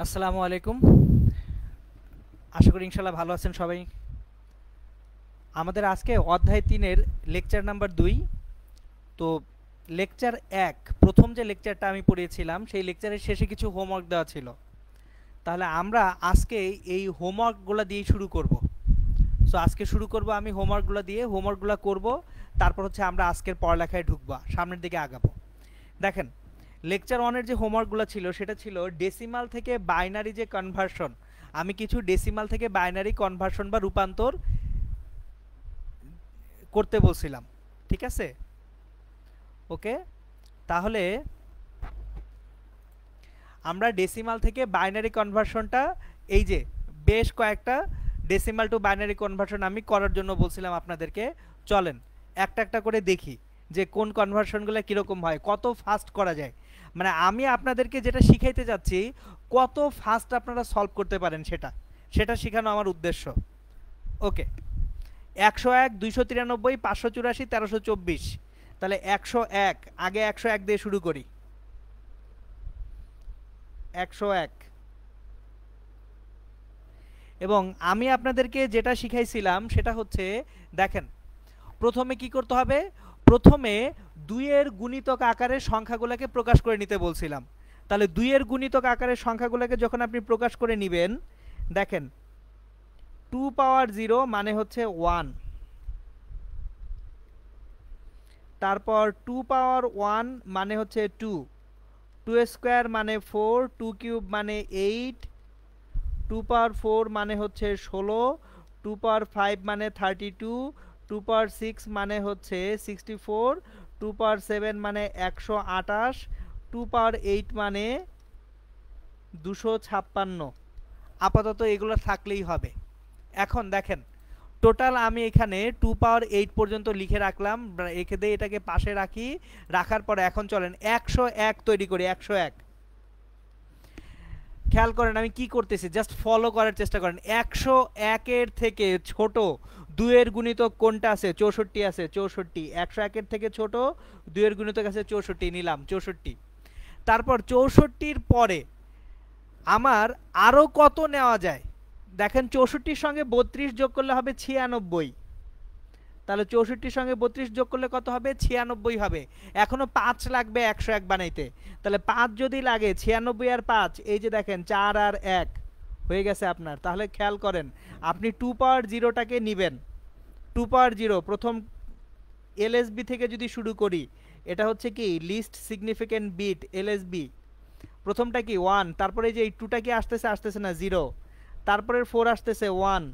আসসালামু আলাইকুম। আশা করি ইনশাল্লাহ ভালো আছেন সবাই। আমাদের আজকে অধ্যায় 3-এর লেকচার নাম্বার 2। তো লেকচার 1 প্রথম যে লেকচারটা আমি পড়িয়েছিলাম সেই লেকচারের শেষে কিছু হোমওয়ার্ক দেওয়া ছিল। তাহলে আমরা আজকে এই হোমওয়ার্কগুলো দিয়ে শুরু করব। সো আজকে শুরু করব আমি হোমওয়ার্কগুলো দিয়ে, হোমওয়ার্কগুলো করব, তারপর হচ্ছে আমরা আজকের পড়ালেখায় ঢুকবো, সামনের দিকে আগাবো। দেখেন, লেকচার 1-এর যে হোমওয়ার্কগুলো ছিল সেটা ছিল ডেসিমাল থেকে বাইনারি যে কনভার্সন। আমি কিছু ডেসিমাল থেকে বাইনারি কনভার্সন বা রূপান্তর করতে বলছিলাম, ঠিক আছে? ওকে, তাহলে আমরা ডেসিমাল থেকে বাইনারি কনভার্সনটা, এই যে বেশ কয়েকটা ডেসিমাল টু বাইনারি কনভার্সন আমি করার জন্য বলছিলাম আপনাদেরকে। চলেন একটা একটা করে দেখি যে কোন কনভার্সনগুলো কীরকম হয়, কত ফাস্ট করা যায়। মানে আমি আপনাদেরকে যেটা শিখাইতে যাচ্ছি কত ফাস্ট আপনারা সলভ করতে পারেন সেটা সেটা শেখানো আমার উদ্দেশ্য। ওকে, 101, 293, 584, 1324। তাহলে 101, আগে 101 দিয়ে শুরু করি। 101, এবং আমি আপনাদেরকে যেটা শিখাইছিলাম সেটা হচ্ছে, দেখেন, প্রথমে কি করতে হবে, প্রথমে 2-এর গুণিতক আকারে সংখ্যাগুলোকে প্রকাশ করে নিতে বলছিলাম। তাহলে 2-এর গুণিতক আকারের সংখ্যাগুলোকে যখন আপনি প্রকাশ করে নেবেন, দেখেন 2 পাওয়ার 0 মানে হচ্ছে 1, তারপর 2 পাওয়ার 1 মানে হচ্ছে 2, 2 স্কোয়ার মানে 4, 2 কিউব মানে 8, 2 পাওয়ার 4 মানে হচ্ছে 16, 2 পাওয়ার 5 মানে 32, 2 পাওয়ার 6 মানে হচ্ছে 64, 2 পাওয়ার 7 মানে 128, 2 পাওয়ার 8 মানে 256। আপাতত এগুলো থাকলেই হবে। এখন দেখেন, টোটাল আমি এখানে 2 পাওয়ার 8 পর্যন্ত লিখে রাখলাম, রেখে দিয়ে এটাকে পাশে রাখি। রাখার পরে এখন চলেন 101 তৈরি করি। 101, খেয়াল করেন আমি কি করতেছি, জাস্ট ফলো করার চেষ্টা করেন। 101-এর থেকে ছোট 2-এর গুণিতক কোনটা আছে? 64 আছে, 64। 101-এর থেকে ছোট 2-এর গুণিতক আছে 64, নিলাম 64। তারপর 64-র পরে আমার আরও কত নেওয়া যায়? দেখেন 64-র সঙ্গে 32 যোগ করলে হবে 96। তাহলে 64-র সঙ্গে 32 যোগ করলে কত হবে? 96 হবে। এখনো 5 লাগবে 101 বানাইতে। তাহলে 5 যদি লাগে, 96 আর 5, এই যে দেখেন 4 আর 1 হয়ে গেছে আপনার। তাহলে খেয়াল করেন, আপনি 2 পাওয়ার 0টাকে নেবেন। 2 পাওয়ার 0 প্রথম এলএসবি থেকে যদি শুরু করি, এটা হচ্ছে কি লিস্ট সিগনিফিক্যান্ট বিট, এলএসবি। প্রথমটা কি 1, তারপরে যে এই 2টা কি আসতেছে, আসতেছে না, 0, তারপরে 4 আসতেছে 1,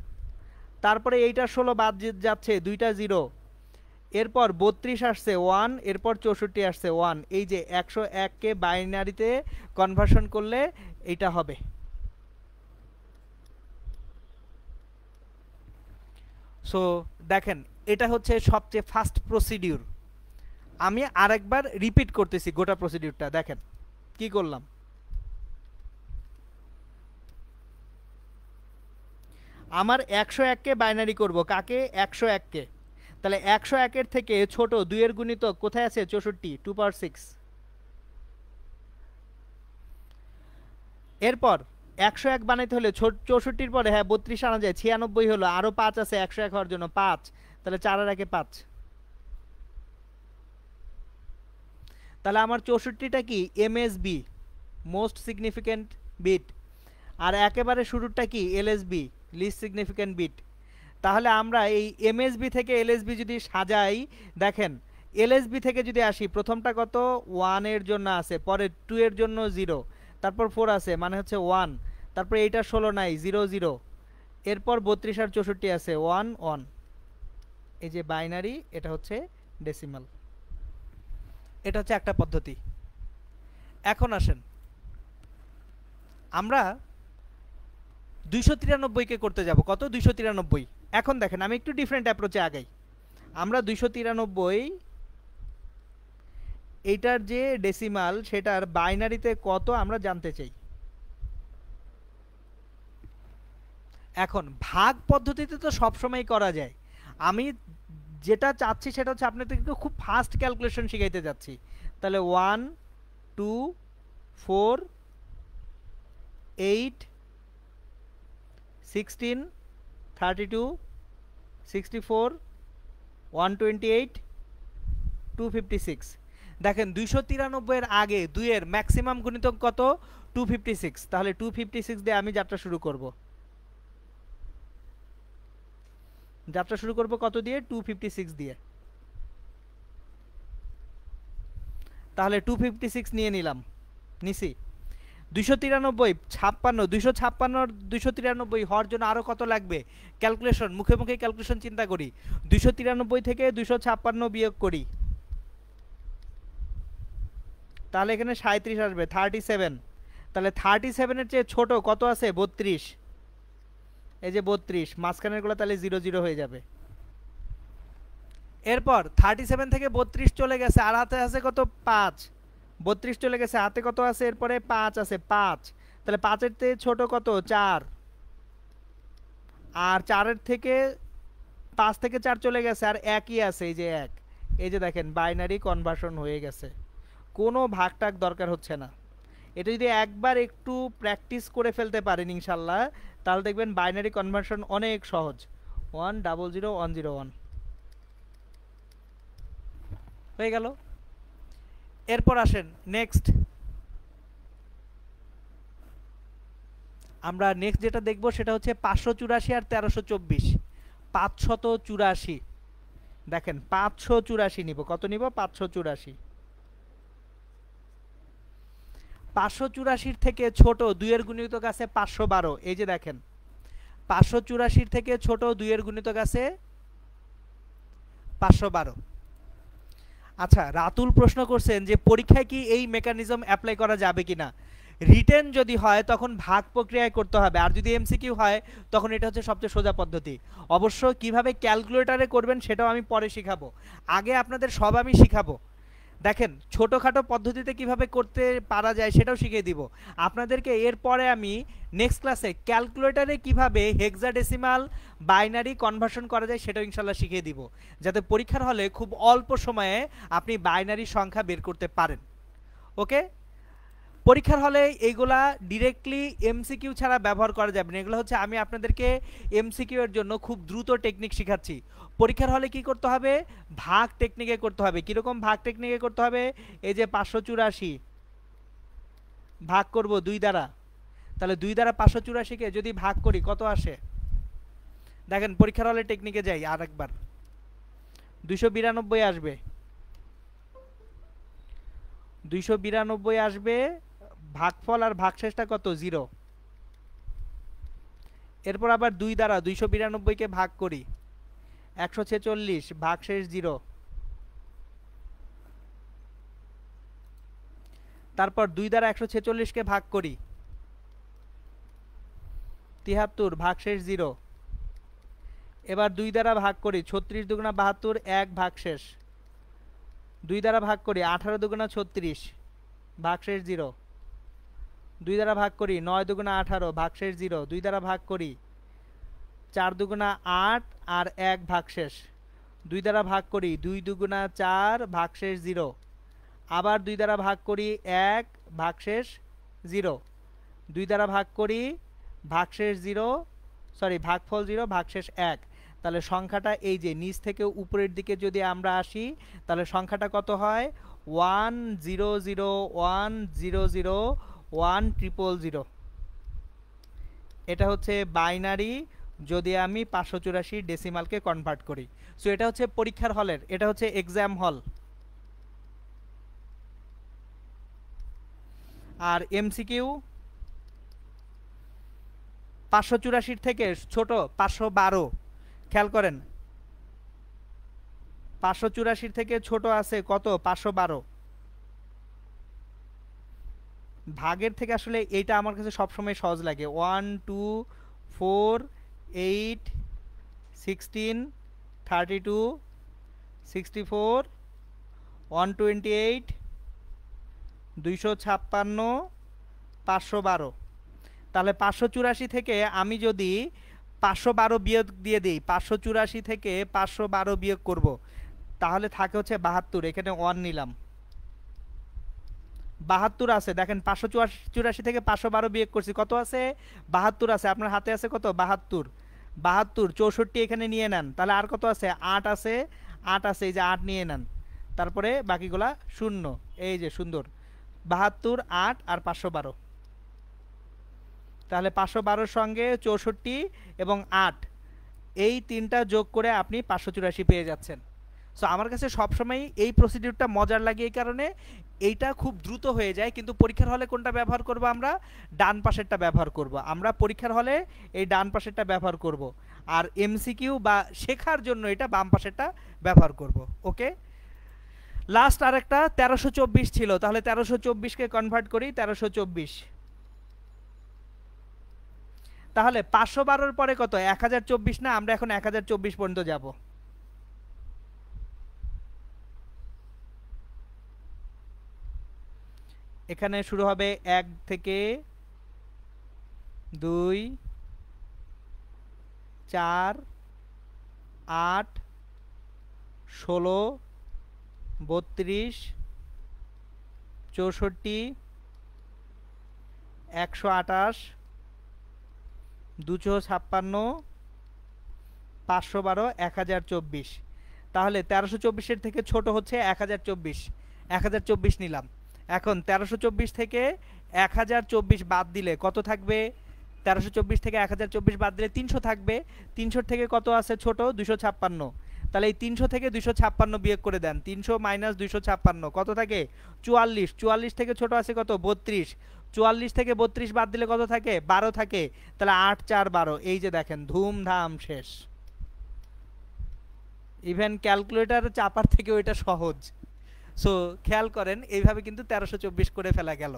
তারপরে এইটা 16 বাদ যাচ্ছে, 2টা 0, এরপর 32 আসছে 1, এরপর 64 আসছে 1। এই যে 101-কে বাইনারিতে কনভার্সন করলে এইটা হবে। সো দেখেন, এটা হচ্ছে সবচেয়ে ফাস্ট প্রসিডিউর। আমি আরেকবার রিপিট করতেছি গোটা প্রসিডিউরটা। দেখেন কি করলাম, আমার 101-কে বাইনারি করব। কাকে? 101-কে। তাহলে 101-এর থেকে ছোট 2-এর গুণিতক কোথায় আছে? 64, 2 পাওয়ার 6। এরপর 101 বানাইতে হলে 64-র পরে, হ্যাঁ 32 আনা যায়, 96 হলো, আরও 5 আছে 101 হওয়ার জন্য, 5। তাহলে 4 আর 1-এ 5। তাহলে আমার 64টা কি? MSB, most significant bit. আর একেবারে শুরুরটা কি? LSB, least significant bit. তাহলে আমরা এই এমএসবি থেকে এলএসবি যদি সাজাই, দেখেন এলএসবি থেকে যদি আসি, প্রথমটা কত? 1 এর জন্য আছে, পরে 2 এর জন্য 0, তারপর 4 আছে মানে হচ্ছে 1, তারপর এইটা 16 নাই, 0 0, এরপর 32 আর 64 আছে, 1 1। এই যে বাইনারি, এটা হচ্ছে ডেসিমাল। এটা হচ্ছে একটা পদ্ধতি। এখন আসেন আমরা 293-কে করতে যাব। কত? 293। এখন দেখেন আমি একটু ডিফারেন্ট অ্যাপ্রোচে আগাই। আমরা 293, এইটার যে ডেসিমাল সেটার বাইনারিতে কত আমরা জানতে চাই। এখন ভাগ পদ্ধতিতে তো সবসময় করা যায়। আমি যেটা চাচ্ছি সেটা হচ্ছে আপনাদেরকে খুব ফাস্ট ক্যালকুলেশন শিখাইতে যাচ্ছি। তাহলে 1 2 4 8 16 32 64 128 256। দেখেন 293 এর আগে 2 এর ম্যাক্সিমাম গুণিতক কত? 256। তাহলে 256 দিয়ে আমি যাত্রা শুরু করব। যাত্রা শুরু করব কত দিয়ে? 256 দিয়ে। তাহলে 256 নিয়ে নিলাম, নিছি। 293 56 256 293 হওয়ার জন্য আরো কত লাগবে? ক্যালকুলেশন, মুখে মুখে ক্যালকুলেশন চিন্তা করি। 293 থেকে 256 বিয়োগ করি, তাহলে এখানে 37 আসবে, 37। তাহলে 37 এর চেয়ে ছোট কত আছে? 32। এই যে 32, মাঝখানের গুলো তাহলে 0 0 হয়ে যাবে। এরপর 37 থেকে 32 চলে গেছে, আর হাতে আছে কত? 5। 32 চলে গেছে, হাতে কত আছে? এরপরে 5 আছে, 5। তাহলে 5 এর থেকে ছোট কত? 4। আর 4 এর থেকে 5 থেকে 4 চলে গেছে, আর একই আছে, এই যে 1। এই যে দেখেন বাইনারি কনভার্সন হয়ে গেছে, কোনো ভাগটাগ দরকার হচ্ছে না। এটা যদি একবার একটু প্র্যাকটিস করে ফেলতে পারেন ইনশাল্লাহ, তাহলে দেখবেন বাইনারি কনভার্সন অনেক সহজ। 100101 হয়ে গেল। এরপর আসেন নেক্সট, আমরা নেক্সট যেটা দেখব সেটা হচ্ছে 584 আর 1324। 584, দেখেন 584 নিব। কত নিব? 584। 584 থেকে ছোট 2 এর গুণিতক আছে 512। এই যে দেখেন 584 থেকে ছোট 2 এর গুণিতক আছে 512। আচ্ছা, রাতুল প্রশ্ন করছেন যে পরীক্ষায় কি এই মেকানিজম অ্যাপ্লাই করা যাবে কিনা। রিটেন যদি হয় তখন ভাগ প্রক্রিয়ায় করতে হবে, আর যদি এমসিকিউ হয় তখন এটা হচ্ছে সবচেয়ে সোজা পদ্ধতি। অবশ্য কিভাবে ক্যালকুলেটরে করবেন সেটাও আমি পরে শিখাবো, আগে আপনাদের সব আমি শিখাবো। দেখেন ছোটোখাটো পদ্ধতিতে কিভাবে করতে পারা যায় সেটাও শিখিয়ে দিব আপনাদেরকে। এরপরে আমি নেক্সট ক্লাসে ক্যালকুলেটরে কিভাবে হেক্সাডেসিমাল বাইনারি কনভার্সন করা যায় সেটাও ইনশাল্লাহ শিখিয়ে দিব, যাতে পরীক্ষার হলে খুব অল্প সময়ে আপনি বাইনারি সংখ্যা বের করতে পারেন। ওকে, পরীক্ষার হলে এইগুলা ডিরেক্টলি এমসিকিউ ছাড়া ব্যবহার করা যাবে না। এগুলো হচ্ছে আমি আপনাদেরকে এমসিকিউ এর জন্য খুব দ্রুত টেকনিক শেখাচ্ছি। পরীক্ষার হলে কি করতে হবে? ভাগ টেকনিকে করতে হবে। কিরকম ভাগ টেকনিকে করতে হবে? এই যে 584 ভাগ করব 2 দ্বারা, তাহলে 2 দ্বারা 584কে যদি ভাগ করি কত আসে? দেখেন পরীক্ষার হলে টেকনিকে যাই আর একবার, 292 আসবে। 292 আসবে, ভাগফল আর ভাগশেষটা কত? 0। এরপর আবার 2 দ্বারা 292 কে ভাগ করি, 146, ভাগশেষ 0। তারপর 2 দ্বারা 146 কে ভাগ করি, 73, ভাগশেষ 0। এবার 2 দ্বারা ভাগ করি, 36 দুগুণা 72, 1, ভাগশেষ। 2 দ্বারা ভাগ করি, 18 দুগুণা 36, ভাগশেষ 0। 2 দ্বারা ভাগ করি, 9 দুগুণা 18, ভাগশেষ 0। 2 দ্বারা ভাগ করি, 4 দুগুণা 8 আর 1, ভাগশেষ। 2 দ্বারা ভাগ করি, 2 দুগুণা 4, ভাগশেষ 0। আবার 2 দ্বারা ভাগ করি, 1, ভাগশেষ 0। 2 দ্বারা ভাগ করি, ভাগশেষ 0, সরি ভাগফল 0, ভাগশেষ 1। তাহলে সংখ্যাটা এই যে নিচ থেকে উপরের দিকে যদি আমরা আসি, তাহলে সংখ্যাটা কত হয়? 100100100 এটা হচ্ছে বাইনারি যদি আমি 584 ডেসিমালকে কনভার্ট করি। সো এটা হচ্ছে পরীক্ষার হলের, এটা হচ্ছে এক্সাম হল। আর এমসিকিউ 584 থেকে ছোট 512, খেয়াল করেন 584 থেকে ছোট আছে কত? 512। ভাগের থেকে আসলে এইটা আমার কাছে সবসময় সহজ লাগে। 1 2 4 8 16 32 64 128 256 512। তাহলে 584 থেকে আমি যদি 512 বিয়োগ দিয়ে দিই, 584 থেকে 512 বিয়োগ করব, তাহলে থাকে হচ্ছে 72। এখানে 1 নিলাম, 72 আছে, দেখেন 584 থেকে 512 বিয়োগ করছি, কত আছে? 72 আছে। আপনার হাতে আছে কত? 72। 72, 64 এখানে নিয়ে নেন, তাহলে আর কত আছে? 8 আছে। 8 আছে, এই যে 8 নিয়ে নেন, তারপরে বাকিগুলা শূন্য। এই যে সুন্দর, 72, 8 আর 512। তাহলে 512-র সঙ্গে 64 এবং 8, এই তিনটা যোগ করে আপনি 584 পেয়ে যাচ্ছেন। সো আমার কাছে সবসময় এই প্রসিডিউরটা মজার লাগে, এই কারণে এইটা খুব দ্রুত হয়ে যায়, কিন্তু পরীক্ষার হলে কোনটা ব্যবহার করব? আমরা ডান পাশেরটা ব্যবহার করব। আমরা পরীক্ষার হলে এই ডান পাশেরটা ব্যবহার করব, আর এমসিকিউ বা শেখার জন্য এটা বাম পাশেরটা ব্যবহার করব। ওকে, লাস্ট আরেকটা 1324 ছিল, তাহলে 1324-কে কনভার্ট করি 1324। তাহলে 512-র পরে কত? 1024 না? আমরা এখন 1024 পর্যন্ত যাব। এখানে শুরু হবে 1 থেকে 2, 4, 8, 16, 32, 64, 128, 256, 512, 1024। তাহলে 1324-এর থেকে ছোট হচ্ছে 1024, 1024 নিলাম। এখন 1324 থেকে 1024 বাদ দিলে কত থাকবে? 1324 থেকে 1024 বাদ দিলে 300 থাকবে। 300 থেকে কত আছে ছোট? 256। তাহলে এই 300 থেকে 256 বিয়োগ করে দেন, 300 মাইনাস 256 কত থাকে? 44। 44 থেকে ছোট আছে কত? 32। 44 থেকে 32 বাদ দিলে কত থাকে? 12 থাকে। তাহলে 8, 4, 12। এই যে দেখেন, ধুমধাম শেষ। ইভেন ক্যালকুলেটর চাপার থেকে ওইটা সহজ। সো খেয়াল করেন, এইভাবে কিন্তু 1324 করে ফেলা গেল।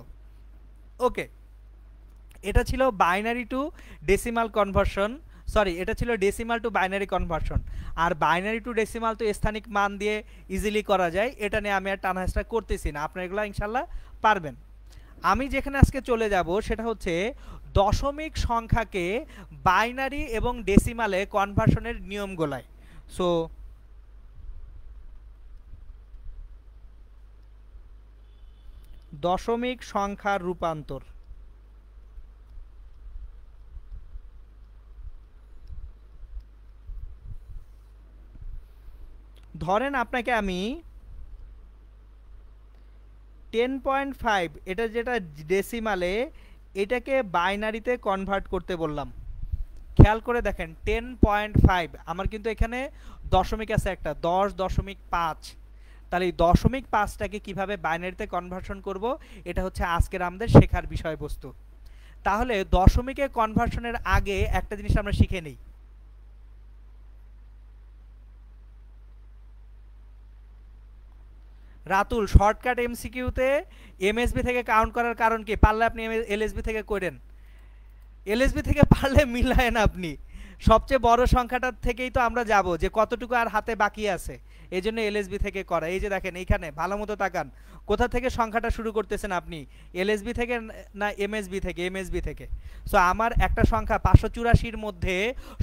ওকে, এটা ছিল binary to decimal conversion, sorry, এটা ছিল ডেসিমাল টু বাইনারি কনভার্সন। আর বাইনারি টু ডেসিমাল তো স্থানিক মান দিয়ে ইজিলি করা যায়, এটা নিয়ে আমি আর টানাহাসটা করতেছি না, আপনারা এগুলো ইনশাল্লাহ পারবেন। আমি যেখানে আজকে চলে যাব সেটা হচ্ছে দশমিক সংখ্যাকে বাইনারি এবং ডেসিমালে কনভার্সনের নিয়মগুলায়। সো দশমিক সংখ্যার রূপান্তর। ধরেন আপনাকে আমি 10.5, এটা যেটা ডেসিমালে, এটাকে বাইনারিতে কনভার্ট করতে বললাম। খেয়াল করে দেখেন 10.5, আমার কিন্তু এখানে দশমিক আছে একটা 10.5। তাহলে এই 0.5টাকে কিভাবে বাইনারিতে কনভার্সন করব, এটা হচ্ছে আজকের আমাদের শেখার বিষয়বস্তু। তাহলে দশমিকে কনভার্সনের আগে একটা জিনিস আমরা শিখে নেই। রাতুল, শর্টকাট এমসিকিউতে এমএসবি থেকে কাউন্ট করার কারণ কি? পারলে আপনি এলএসবি থেকে করেন, এলএসবি থেকে পারলে মিলায়েন আপনি। সবচেয়ে বড় সংখ্যাটার থেকেই তো আমরা যাব যে কতটুকু আর হাতে বাকি আছে, এই জন্য এলএসবি থেকে করা। এই যে দেখেন এইখানে ভালো মতো তাকান, কোথা থেকে সংখ্যাটা শুরু করতেছেন আপনি? এলএসবি থেকে না এমএসবি থেকে? এমএসবি থেকে। সো আমার একটা সংখ্যা 584-র মধ্যে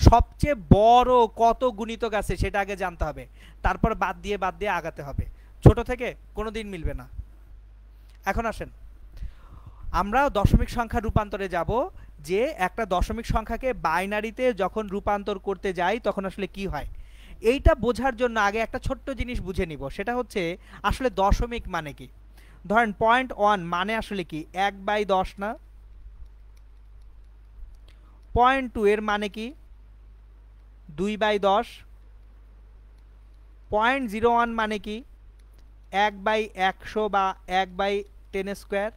সবচেয়ে বড় কত গুণিতক আছে সেটা আগে জানতে হবে, তারপর বাদ দিয়ে আগাতে হবে। ছোট থেকে কোনোদিন মিলবে না। এখন আসেন আমরা দশমিক সংখ্যা রূপান্তরে যাব, যে একটা দশমিক সংখ্যাকে বাইনারিতে যখন রূপান্তর করতে যাই তখন আসলে কি হয়। এইটা বোঝার জন্য আগে একটা ছোট্ট জিনিস বুঝে নিব, সেটা হচ্ছে আসলে দশমিক মানে কি। ধরেন 0.1 মানে আসলে কি? 1/10 না? 0.2 এর মানে কি? 2/10। 0.01 মানে কি? 1/100 বা 1/10²।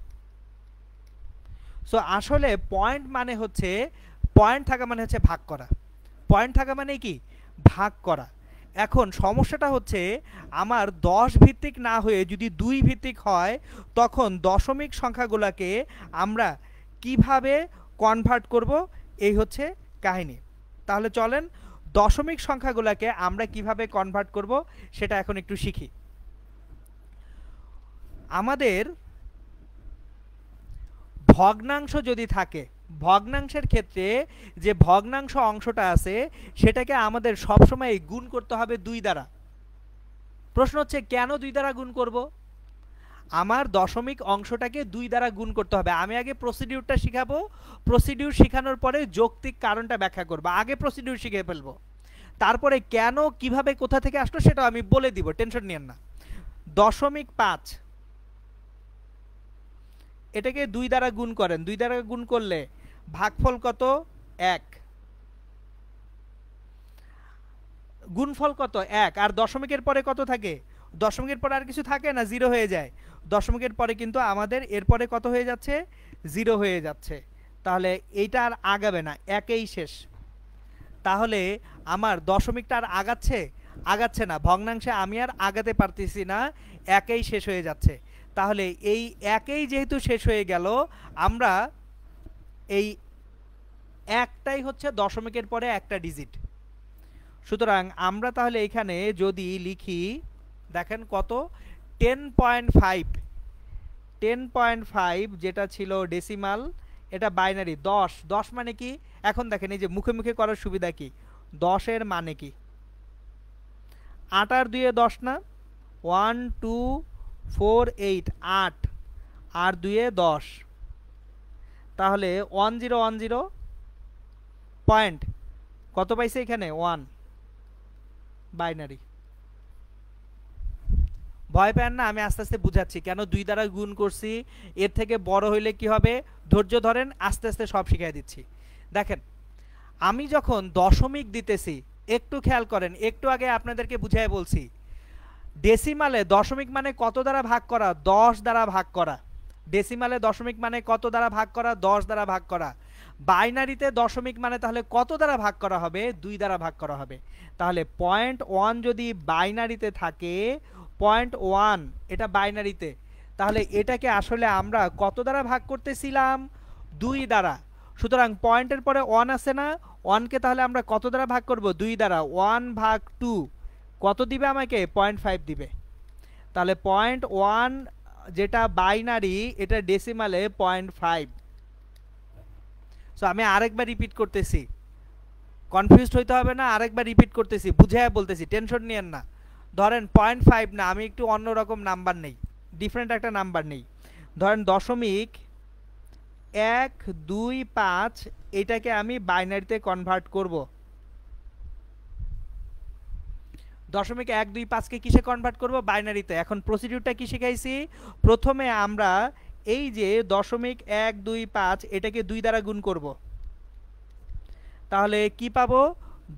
সো আসলে পয়েন্ট মানে হচ্ছে, পয়েন্ট থাকা মানে হচ্ছে ভাগ করা। পয়েন্ট থাকা মানে কি? ভাগ করা। এখন সমস্যাটা হচ্ছে আমার 10 ভিত্তিক না হয়ে যদি 2 ভিত্তিক হয়, তখন দশমিক সংখ্যাগুলোকে আমরা কিভাবে কনভার্ট করব, এই হচ্ছে কাহিনী। তাহলে চলেন দশমিক সংখ্যাগুলোকে আমরা কিভাবে কনভার্ট করব সেটা এখন একটু শিখি। আমাদের ভগ্নাংশ যদি থাকে, ভগ্নাংশের ক্ষেত্রে যে ভগ্নাংশ অংশটা আছে সেটাকে আমাদের সবসময় গুণ করতে হবে 2 দ্বারা। প্রশ্ন হচ্ছে কেন 2 দ্বারা গুণ করব? আমার দশমিক অংশটাকে 2 দ্বারা গুণ করতে হবে। আমি আগে প্রসিডিউরটা শিখাবো, প্রসিডিউর শেখানোর পরে যৌক্তিক কারণটা ব্যাখ্যা করব। আগে প্রসিডিউর শিখে ফেলবো, তারপরে কেন কিভাবে কোথা থেকে আসলো সেটা আমি বলে দিব, টেনশন নিয়েন না। 0.5 এটাকে 2 দ্বারা গুণ করেন, 2 দ্বারা গুণ করলে ভাগফল কত? 1। গুণফল কত? 1। আর দশমিকের পরে কত থাকে? দশমিকের পরে আর কিছু থাকে না, 0 হয়ে যায়। দশমিকের পরে কিন্তু আমাদের এরপরে কত হয়ে যাচ্ছে? 0 হয়ে যাচ্ছে। তাহলে এইটা আর আগাবে না, একেই শেষ। তাহলে আমার দশমিকটা আর আগাচ্ছে? আগাচ্ছে না। ভগ্নাংশে আমি আর আগাতে পারতেছি না, একেই শেষ হয়ে যাচ্ছে। তাহলে এই একেই যেহেতু শেষ হয়ে গেল, আমরা এই একটাই হচ্ছে দশমিকের পরে একটা ডিজিট। সুতরাং আমরা তাহলে এখানে যদি লিখি, দেখেন কত? 10.5। 10.5 যেটা ছিল ডেসিমাল, এটা বাইনারি 10। 10 মানে কি? এখন দেখেন এই যে মুখে মুখে করার সুবিধা কি, 10 এর মানে কি? 8 আর 2 এ 10 না? 1 2 4 8, 8 আর 2 এ 10। তাহলে 1010 পয়েন্ট কত পাইছে এখানে? 1। বাইনারি। ভয় পান না, আমি আস্তে আস্তে বুঝাচ্ছি কেন 2 দ্বারা গুণ করছি। এর থেকে বড় হইলে কি হবে? ধৈর্য ধরেন, আস্তে আস্তে সব শিখিয়ে দিচ্ছি। দেখেন আমি যখন দশমিক দিতেছি, একটু খেয়াল করেন, একটু আগে আপনাদেরকে বুঝাই বলছি, ডেসিমালে দশমিক মানে কত দ্বারা ভাগ করা? 10 দ্বারা ভাগ করা। ডেসিমালে দশমিক মানে কত দ্বারা ভাগ করা? 10 দ্বারা ভাগ করা। বাইনারিতে দশমিক মানে তাহলে কত দ্বারা ভাগ করা হবে? 2 দ্বারা ভাগ করা হবে। তাহলে 0.1 যদি বাইনারিতে থাকে, 0.1 এটা বাইনারিতে, তাহলে এটাকে আসলে আমরা কত দ্বারা ভাগ করতেছিলাম? 2 দ্বারা। সুতরাং পয়েন্টের পরে 1 আছে না? 1 কে তাহলে আমরা কত দ্বারা ভাগ করব? 2 দ্বারা। 1/2 কত দিবে আমাকে? 0.5 দিবে। তাহলে 0.1 যেটা বাইনারি, এটা ডেসিমালে 0.5। সো আমি আরেকবার রিপিট করতেছি, কনফিউজড হইতে হবে না, আরেকবার রিপিট করতেছি, বুঝায় বলতেছি, টেনশন নিয়েন না। ধরেন 0.5 না, আমি একটু অন্যরকম নাম্বার নেই, ডিফারেন্ট একটা নাম্বার নেই। ধরেন 0.125, এটাকে আমি বাইনারিতে কনভার্ট করব। 0.125 কে কিসে কনভার্ট করব? বাইনারিতে। এখন প্রসিডিউরটা কি শিখাইছি? প্রথমে আমরা এই যে 0.125 এটাকে 2 দ্বারা গুণ করব। তাহলে কি পাবো?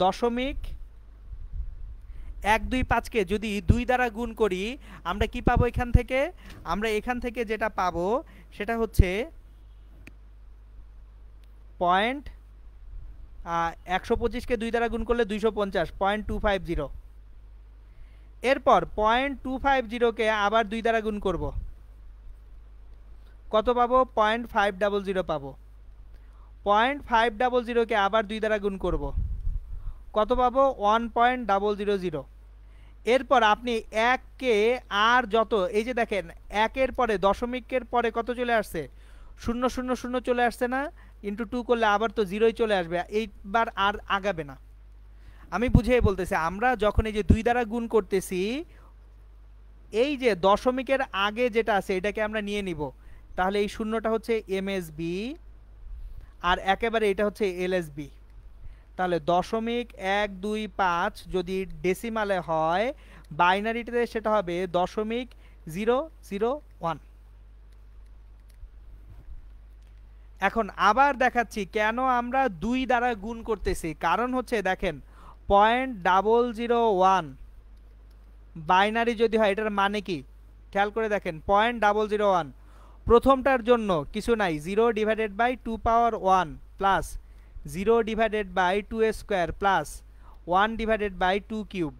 0.125 কে যদি 2 দ্বারা গুণ করি, আমরা কি পাবো এখান থেকে? আমরা এখান থেকে যেটা পাবো সেটা হচ্ছে 125 কে 2 দ্বারা গুণ করলে 250, 0.250। এরপর 0.250 কে আবার 2 দ্বারা গুণ করব, কত পাবো? 0.500 পাবো। 0.500 কে আবার 2 দ্বারা গুণ করব, কত পাবো? 1.000। এরপর আপনি 1 কে আর যত, এই যে দেখেন 1 এর পরে দশমিকের পরে কত চলে আসছে? 000 চলে আসছে না? ইন্টু 2 করলে আবার তো 0ই চলে আসবে, এইবার আর আগাবে না। আমি বুঝিয়ে বলতেছি, আমরা যখন এই যে 2 দ্বারা গুণ করতেছি, এই যে দশমিকের আগে যেটা আছে এটাকে আমরা নিয়ে নিব। তাহলে এই শূন্যটা হচ্ছে এমএসবি, আর একেবারে এটা হচ্ছে এলএসবি। তাহলে 0.125 যদি ডেসিমালে হয়, বাইনারিতে সেটা হবে 0.001। এখন আবার দেখাচ্ছি কেন আমরা 2 দ্বারা গুণ করতেছি। কারণ হচ্ছে দেখেন 0.001 বাইনারি যদি হয়, এটার মানে কি খেয়াল করে দেখেন। 0.001 প্রথমটার জন্য কিছু নাই, 0/2 প্লাস 0/2 প্লাস 1/2 কিউব।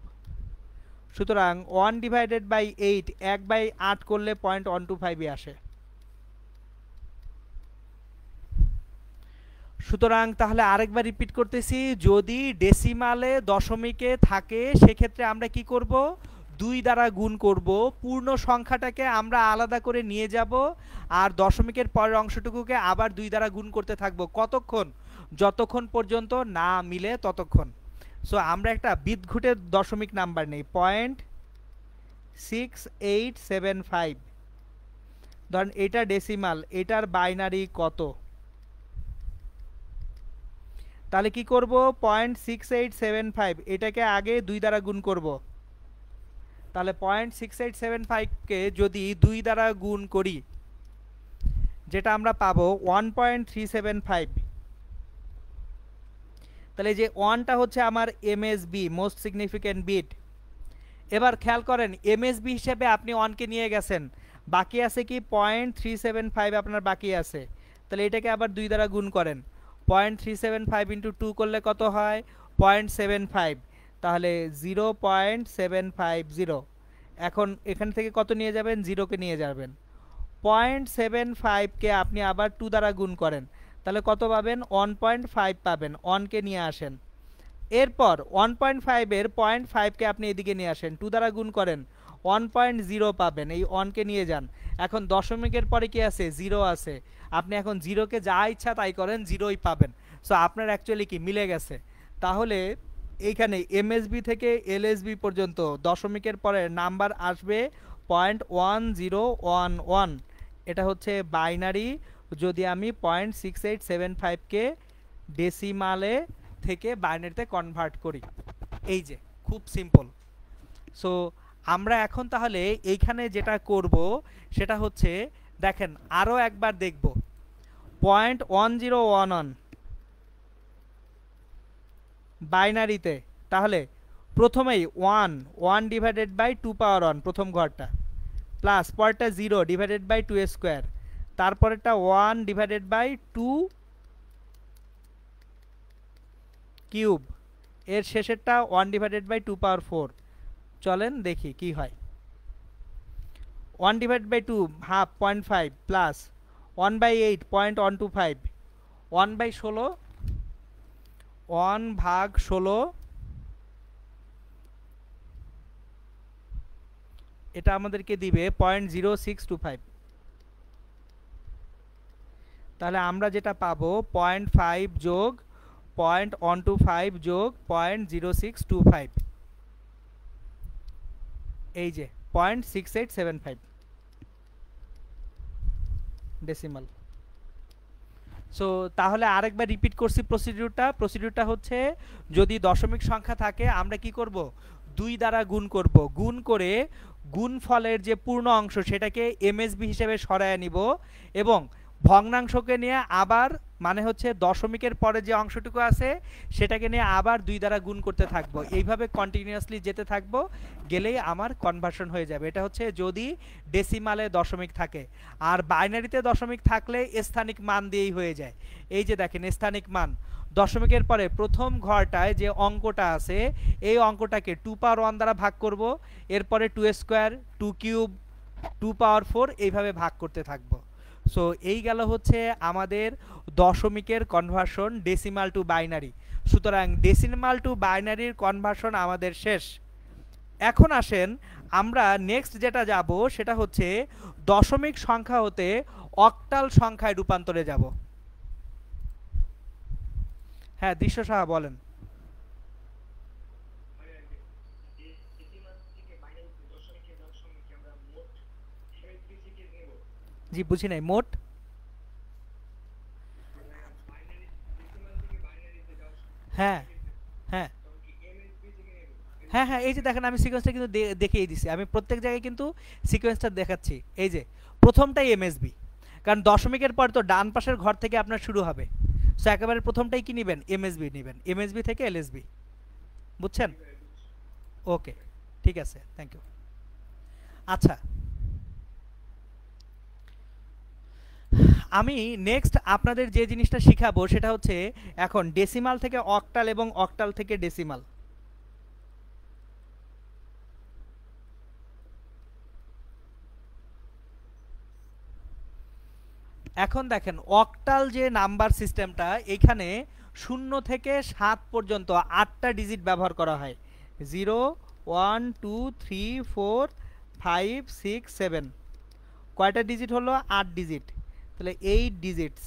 সুতরাং 1/8 1/8 করলে 0.125 আসে। সুতরাং তাহলে আরেকবার রিপিট করতেছি, যদি ডেসিমালে দশমিকে থাকে সেক্ষেত্রে আমরা কি করব? 2 দ্বারা গুণ করব। পূর্ণ সংখ্যাটাকে আমরা আলাদা করে নিয়ে যাব, আর দশমিকের পরের অংশটুকুকে আবার 2 দ্বারা গুণ করতে থাকবো। কতক্ষণ? যতক্ষণ পর্যন্ত না মিলে ততক্ষণ। সো আমরা একটা বিদঘুটের দশমিক নাম্বার নেই, 0.6875। ধরেন এটা ডেসিমাল, এটার বাইনারি কত, তাহলে কি করব 0.6875 এটাকে আগে 2 দ্বারা গুণ করব। তাহলে 0.6875 কে যদি 2 দ্বারা গুণ করি যেটা আমরা পাবো 1.375। তাহলে যে 1টা হচ্ছে আমার এমএসবি, মোস্ট সিগনিফিক্যান্ট বিট। এবার খেয়াল করেন এমএসবি হিসেবে আপনি 1 কে নিয়ে গেছেন, বাকি আছে কি 0.375 আপনার বাকি আছে। তাহলে এটাকে আবার 2 দ্বারা গুণ করেন, 0.375 ইন্টু 2 করলে কত হয় 0.75, তাহলে 0.750। এখন এখান থেকে কত নিয়ে যাবেন, 0 কে নিয়ে যাবেন। 0.75 কে আপনি আবার 2 দ্বারা গুণ করেন, তাহলে কত পাবেন 1.5 পাবেন, 1 কে নিয়ে আসেন। এরপর 1.5 এর 0.5 কে আপনি এদিকে নিয়ে আসেন, 2 দ্বারা গুণ করেন 1.0 পাবেন, এই 1 কে নিয়ে যান। এখন দশমিকের পরে কি আছে, 0 আছে, আপনি এখন 0 কে যা ইচ্ছা তাই করেন, 0ই পাবেন। সো আপনার অ্যাকচুয়ালি কি মিলে গেছে। তাহলে এইখানে এমএসবি থেকে এলএসবি পর্যন্ত দশমিকের পরে নাম্বার আসবে 0.1011। এটা হচ্ছে বাইনারি। যদি আমি 0.6875 কে ডেসিমালে থেকে বাইনারিতে কনভার্ট করি, এই যে খুব সিম্পল। সো আমরা এখন তাহলে এইখানে যেটা করব সেটা হচ্ছে দেখেন আরও একবার দেখব 0.1011 বাইনারিতে। তাহলে প্রথমেই 1 ডিভাইডেড বাই 2 পাওয়ার 1 প্রথম ঘরটা, প্লাস পরেরটা 0 ডিভাইডেড বাই 2 স্কোয়ার, তারপরেরটা 1 ডিভাইডেড বাই 2 কিউব, এর শেষেরটা 1 ডিভাইডেড বাই 2 পাওয়ার 4। চলেন দেখি কি হয়। 1 divided by 2 half 0.5 plus 1 by 8 0.125, 1 by 16 1 ভাগ 16, এটা আমাদেরকে দিবে 0.0625। তাহলে আমরা যেটা পাবো 0.5 যোগ 0.125 যোগ 0.0625, এই যে 0.6875 ডেসিমাল। সো তাহলে আরেকবার রিপিট করছি প্রসিডিউরটা হচ্ছে যদি দশমিক সংখ্যা থাকে আমরা কি করব 2 দ্বারা গুণ করব, গুণ করে গুণফলের যে পূর্ণ অংশ সেটাকে এমএসবি হিসেবে সরায় নিব এবং ভগ্নাংশকে নিয়ে আবার মানে হচ্ছে দশমিকের পরে যে অংশটুকু আছে সেটাকে নিয়ে আবার 2 দ্বারা গুণ করতে থাকবো, এইভাবে কন্টিনিউয়াসলি যেতে থাকবো, গেলেই আমার কনভার্সন হয়ে যাবে। এটা হচ্ছে যদি ডেসিমালে দশমিক থাকে। আর বাইনারিতে দশমিক থাকলে স্থানিক মান দিয়েই হয়ে যায়। এই যে দেখেন স্থানিক মান, দশমিকের পরে প্রথম ঘরটায় যে অঙ্কটা আছে এই অঙ্কটাকে 2 পাওয়ার 1 দ্বারা ভাগ করব, এরপরে 2 স্কোয়ার 2 কিউব 2 পাওয়ার 4 এইভাবে ভাগ করতে থাকবো। সো এই গেল হচ্ছে আমাদের দশমিকের কনভার্সন ডেসিমাল টু বাইনারি। সুতরাং ডেসিমাল টু বাইনারির কনভার্সন আমাদের শেষ। এখন আসেন আমরা নেক্সট যেটা যাব সেটা হচ্ছে দশমিক সংখ্যা হতে অক্টাল সংখ্যায় রূপান্তরে যাব। হ্যাঁ দৃশ্য সাহা বলেন। জি বুঝি নাই, মোট হ্যাঁ হ্যাঁ হ্যাঁ হ্যাঁ এই যে দেখেন আমি সিকোয়েন্সটা কিন্তু দেখিয়ে দিছি, আমি প্রত্যেক জায়গায় কিন্তু সিকোয়েন্সটা দেখাচ্ছি। এই যে প্রথমটাই এমএসবি, কারণ দশমিকের পর তো ডান পাশের ঘর থেকে আপনার শুরু হবে। সো একেবারে প্রথমটাই কি নেবেন, এমএসবি নেবেন, এমএসবি থেকে এলএসবি। বুঝছেন? ওকে ঠিক আছে, থ্যাংক ইউ। আচ্ছা আমি নেক্সট আপনাদের যে জিনিসটা শিখাবো সেটা হচ্ছে এখন ডেসিমাল থেকে অক্টাল এবং অক্টাল থেকে ডেসিমাল। এখন দেখেন অক্টাল যে নাম্বার সিস্টেমটা, এখানে 0 থেকে 7 পর্যন্ত 8টা ডিজিট ব্যবহার করা হয়। 0 1 2 3 4 5 6 7, কয়টা ডিজিট হলো 8 ডিজিট, তাহলে 8 ডিজিটস।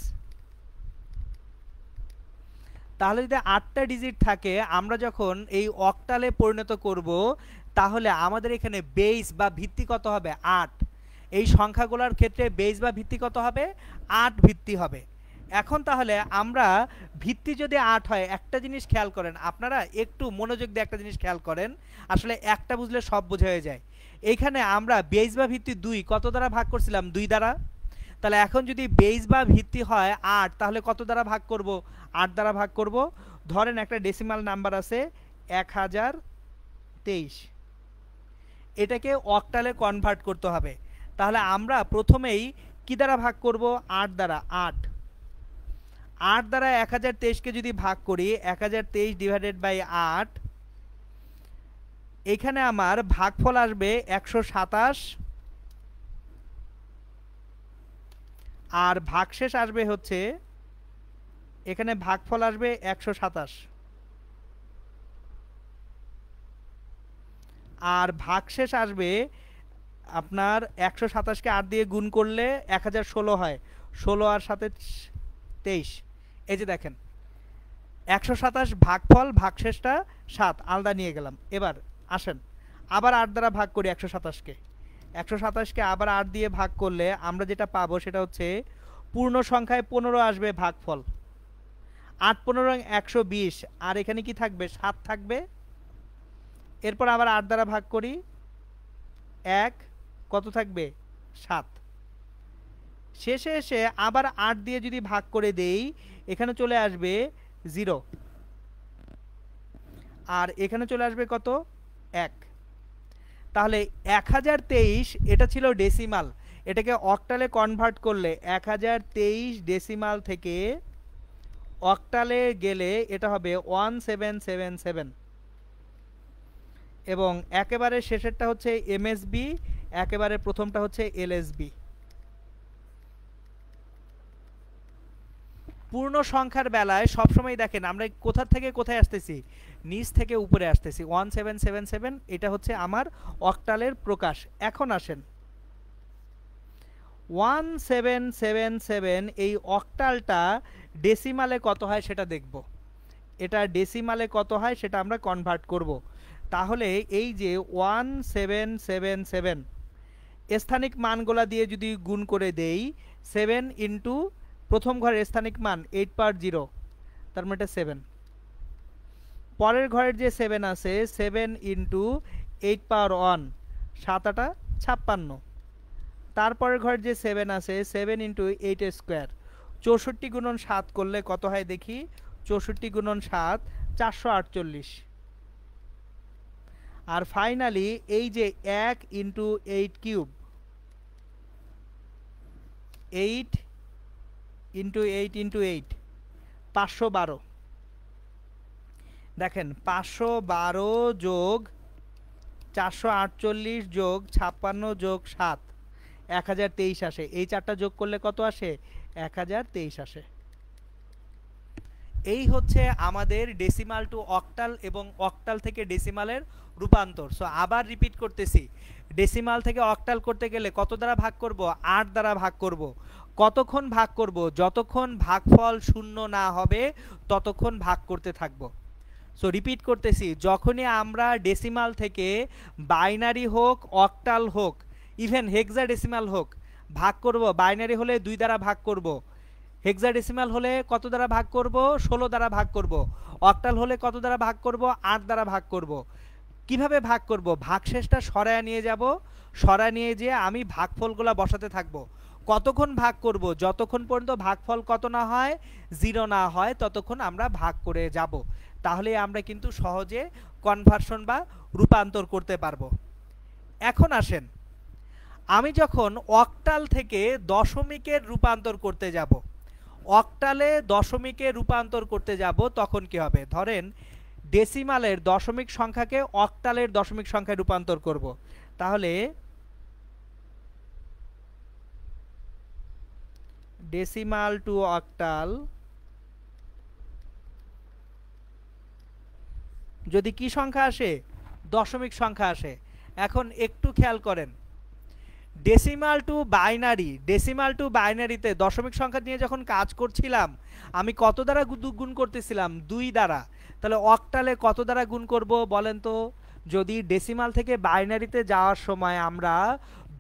তাহলে যদি 8টা ডিজিট থাকে আমরা যখন এই অক্টালে পরিণত করব তাহলে আমাদের এখানে বেস বা ভিত্তি কত হবে 8। এই সংখ্যাগুলোর ক্ষেত্রে বেস বা ভিত্তি কত হবে? 8 ভিত্তি হবে। এখন তাহলে আমরা ভিত্তি যদি 8 হয়, একটা জিনিস খেয়াল করেন, আপনারা একটু মনোযোগ দিয়ে একটা জিনিস খেয়াল করেন, আসলে একটা বুঝলে সব বোঝা হয়ে যায়। এইখানে আমরা বেস বা ভিত্তি 2 কত দ্বারা ভাগ করছিলাম? 2 দ্বারা। তাহলে এখন যদি বেস বা ভিত্তি হয় 8, তাহলে কত দ্বারা ভাগ করব? 8 দ্বারা ভাগ করব। ধরেন একটা ডেসিমাল নাম্বার আছে 1023, এটাকে অক্টালে কনভার্ট করতে হবে। তাহলে আমরা প্রথমেই কি দ্বারা ভাগ করব? 8 দ্বারা। 8 দ্বারা 1023কে যদি ভাগ করি, 1023 ডিভাইডেড বাই 8, এখানে আমার ভাগফল আসবে 127, আর ভাগশেষ আসবে হচ্ছে, এখানে ভাগফল আসবে 127, আর ভাগশেষ আসবে আপনার 127কে 8 দিয়ে গুণ করলে 1016 হয়, 16 আর 7 23। এই যে দেখেন 127 ভাগফল, ভাগশেষটা 7 আলাদা নিয়ে গেলাম। এবার আসেন আবার 8 দ্বারা ভাগ করি 127কে আবার 8 দিয়ে ভাগ করলে আমরা যেটা পাবো সেটা হচ্ছে পূর্ণ সংখ্যায় 15 আসবে ভাগফল। 8 15 120, আর এখানে কি থাকবে? 7 থাকবে। এরপর আবার 8 দ্বারা ভাগ করি, 1 কত থাকবে? 7। শেষে এসে আবার 8 দিয়ে যদি ভাগ করে দেই, এখানে চলে আসবে 0, আর এখানে চলে আসবে কত? 1। তাহলে 1023 এটা ছিল ডেসিমাল, এটাকে অক্টালে কনভার্ট করলে 1023 ডেসিমাল থেকে অক্টালে গেলে এটা হবে 1777, এবং একেবারে শেষেরটা হচ্ছে এমএসবি, একেবারে প্রথমটা হচ্ছে এলএসবি। পূর্ণ সংখ্যার বেলায় সবসময় দেখেন আমরা কোথা থেকে কোথায় আসতেছি? নিচ থেকে উপরে আসতেছি। 1777 এটা হচ্ছে আমার অক্টালের প্রকাশ। এখন আসেন 1777 এই অক্টালটা ডেসিমালে কত হয় সেটা দেখব। এটা ডেসিমালে কত হয় সেটা আমরা কনভার্ট করব। তাহলে এই যে 1777 স্থানিক মানগুলা দিয়ে যদি গুণ করে দেই, 7 ইন্টু প্রথম ঘরের স্থানিক মান 8 পাওয়ার 0, তার মানে এটা 7। পরের ঘরের যে 7 আছে 7 ইন্টু 8 পাওয়ার 1, 7 8 56। তারপরের ঘরের যে 7 আছে 7 ইন্টু 8 স্কোয়ার, 64 গুণন 7 করলে কত হয় দেখি? 64 গুণন 7 448। আর ফাইনালি এই যে 1 ইন্টু 8 কিউব, 8 ইন্টু 8 ইন্টু 8 512। দেখেন 512 যোগ 448 যোগ 56 যোগ 7 1023 আসে। এই চারটা যোগ করলে কত আসে? 1023 আসে। এই হচ্ছে আমাদের ডেসিমাল টু অক্টাল এবং অক্টাল থেকে ডেসিমালের রূপান্তর। সো আবার রিপিট করতেছি, ডেসিমাল থেকে অক্টাল করতে গেলে কত দ্বারা ভাগ করব? 8 দ্বারা ভাগ করব। কতক্ষণ ভাগ করব? যতক্ষণ ভাগফল শূন্য না হবে ততক্ষণ ভাগ করতে থাকব। সো রিপিট করতেছি, যখনই আমরা ডেসিমাল থেকে বাইনারি হোক, অক্টাল হোক, ইভেন হেক্সাডেসিমাল হোক ভাগ করব, বাইনারি হলে 2 দ্বারা ভাগ করব, হেক্সাডেসিমাল হলে কত দ্বারা ভাগ করব? 16 দ্বারা ভাগ করব। অক্টাল হলে কত দ্বারা ভাগ করব? 8 দ্বারা ভাগ করব। কিভাবে ভাগ করব? ভাগশেষটা সরায় নিয়ে যাব, সরায় নিয়ে যেয়ে আমি ভাগফলগুলো বসাতে থাকব। কতক্ষণ ভাগ করব? যতক্ষণ পর্যন্ত ভাগফল কত না হয়? 0 না হয় ততক্ষণ আমরা ভাগ করে যাব। তাহলে আমরা কিন্তু সহজে কনভার্সন বা রূপান্তর করতে পারবো। এখন আসেন, আমি যখন অক্টাল থেকে দশমিকের রূপান্তর করতে যাব, অক্টালে দশমিকে রূপান্তর করতে যাব, তখন কি হবে? ধরেন ডেসিমালের দশমিক সংখ্যাকে অক্টালের দশমিক সংখ্যায় রূপান্তর করব। তাহলে ডেসিমাল টু অক্টাল যদি কি সংখ্যা আসে? দশমিক সংখ্যা আসে। এখন একটু খেয়াল করেন, decimal to binary, decimal to বাইনারিতে দশমিক সংখ্যা নিয়ে যখন কাজ করছিলাম আমি কত দ্বারা গুণ করতেছিলাম? 2 দ্বারা। তাহলে অক্টালে কত দ্বারা গুণ করব বলেন তো? যদি ডেসিমাল থেকে বাইনারিতে যাওয়ার সময় আমরা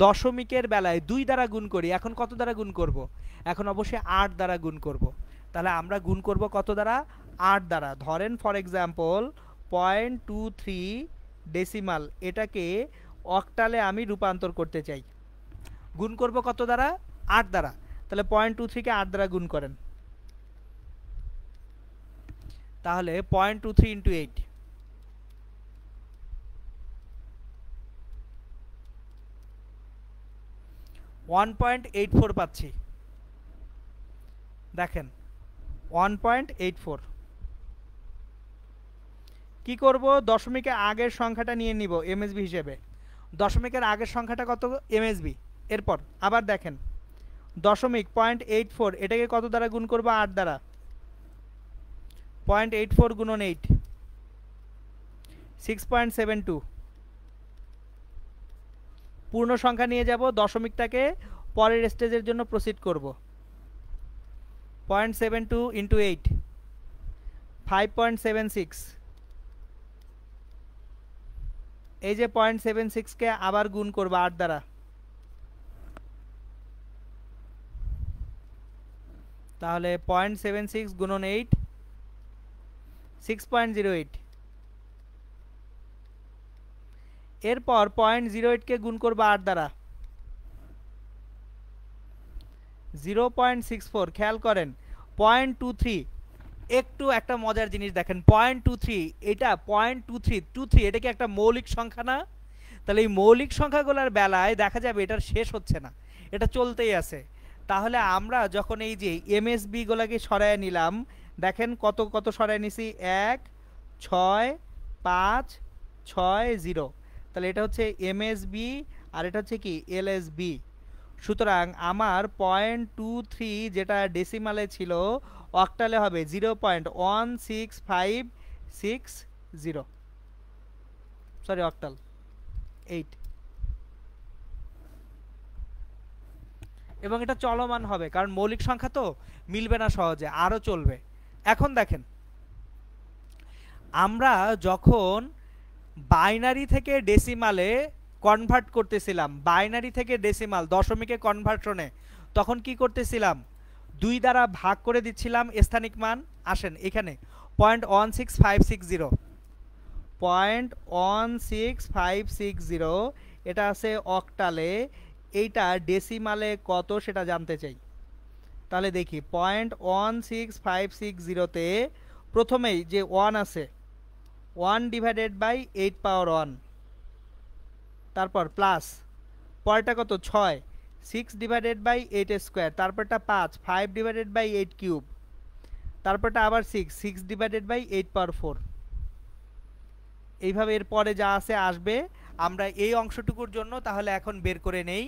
দশমিকের বেলায় 2 দ্বারা গুণ করি, এখন কত দ্বারা গুণ করব? এখন অবশ্যই 8 দ্বারা গুণ করব। তাহলে আমরা গুণ করব কত দ্বারা? 8 দ্বারা। ধরেন ফর এক্সাম্পল 0.23 ডেসিমাল, এটাকে অক্টালে আমি রূপান্তর করতে চাই। গুণ করব কত দ্বারা? 8 দ্বারা। তাহলে 0.23 কে 8 দ্বারা গুণ করেন, তাহলে 0.23 ইন্টু 8, 1.84 পাচ্ছি। দেখেন 1.84। কি করব? দশমিকের আগের সংখ্যাটা নিয়ে নিব এমএসবি হিসেবে। দশমিকের আগের সংখ্যাটা কত? এমএসবি। এরপর আবার দেখেন দশমিক 0.84, এটাকে কত দ্বারা গুণ করব? 8 দ্বারা। 0.84 গুণন 8, 6.72। পূর্ণ সংখ্যা নিয়ে যাব, দশমিকটাকে পরের স্টেজের জন্য প্রসিড করব। 0.72 ইন্টু 8, 5.76। এই যে 0.76 কে আবার গুণ করব 8 দ্বারা, তাহলে 0.76 গুণন 8, 6.08। এরপর 0.08 কে গুণ করব 8 দ্বারা, 0.64। খেয়াল করেন 0.23, একটু একটা মজার জিনিস দেখেন, 0.23, এটা 0.23 এটা কি একটা মৌলিক সংখ্যা না? তাহলে এই মৌলিক সংখ্যাগুলোর বেলায় দেখা যাবে এটার শেষ হচ্ছে না, এটা চলতেই আছে। তাহলে আমরা যখন এই যে এমএসবি গুলাকে সরায় নিলাম, দেখেন কত কত সরায় নিছি, 1, 6, 5, 6, 0। তাহলে এটা হচ্ছে এমএসবি আর এটা হচ্ছে কি এলএসবি। সুতরাং আমার 0.23 যেটা ডেসিমালে ছিল, অক্টালে হবে 0.16560, সরি অক্টাল 8। এবং এটা চলমান হবে, কারণ মৌলিক সংখ্যা তো মিলবে না সহজে, আরও চলবে। এখন দেখেন আমরা যখন বাইনারি থেকে ডেসিমালে কনভার্ট করতেছিলাম, বাইনারি থেকে ডেসিমাল দশমিকে কনভার্সনে, তখন কি করতেছিলাম? 2 দ্বারা ভাগ করে দিচ্ছিলাম স্থানিক মান। আসেন এখানে 0.16560, 0.16560 এটা আছে অক্টালে, এইটা ডেসিমালে কত সেটা জানতে চাই। তাহলে দেখি 0.16560 তে প্রথমেই যে 1 আছে, 1 ডিভাইডেড বাই 8 পাওয়ার 1, তারপর প্লাস পরেরটা কত? 6, 6 ডিভাইডেড বাই 8 স্কোয়ার, তারপরটা 5, 5 ডিভাইডেড বাই 8 কিউব, তারপরটা আবার 6, 6 ডিভাইডেড বাই 8 পাওয়ার 4। এইভাবে এর পরে যা আছে আসবে। আমরা এই অংশটুকুর জন্য তাহলে এখন বের করে নেই।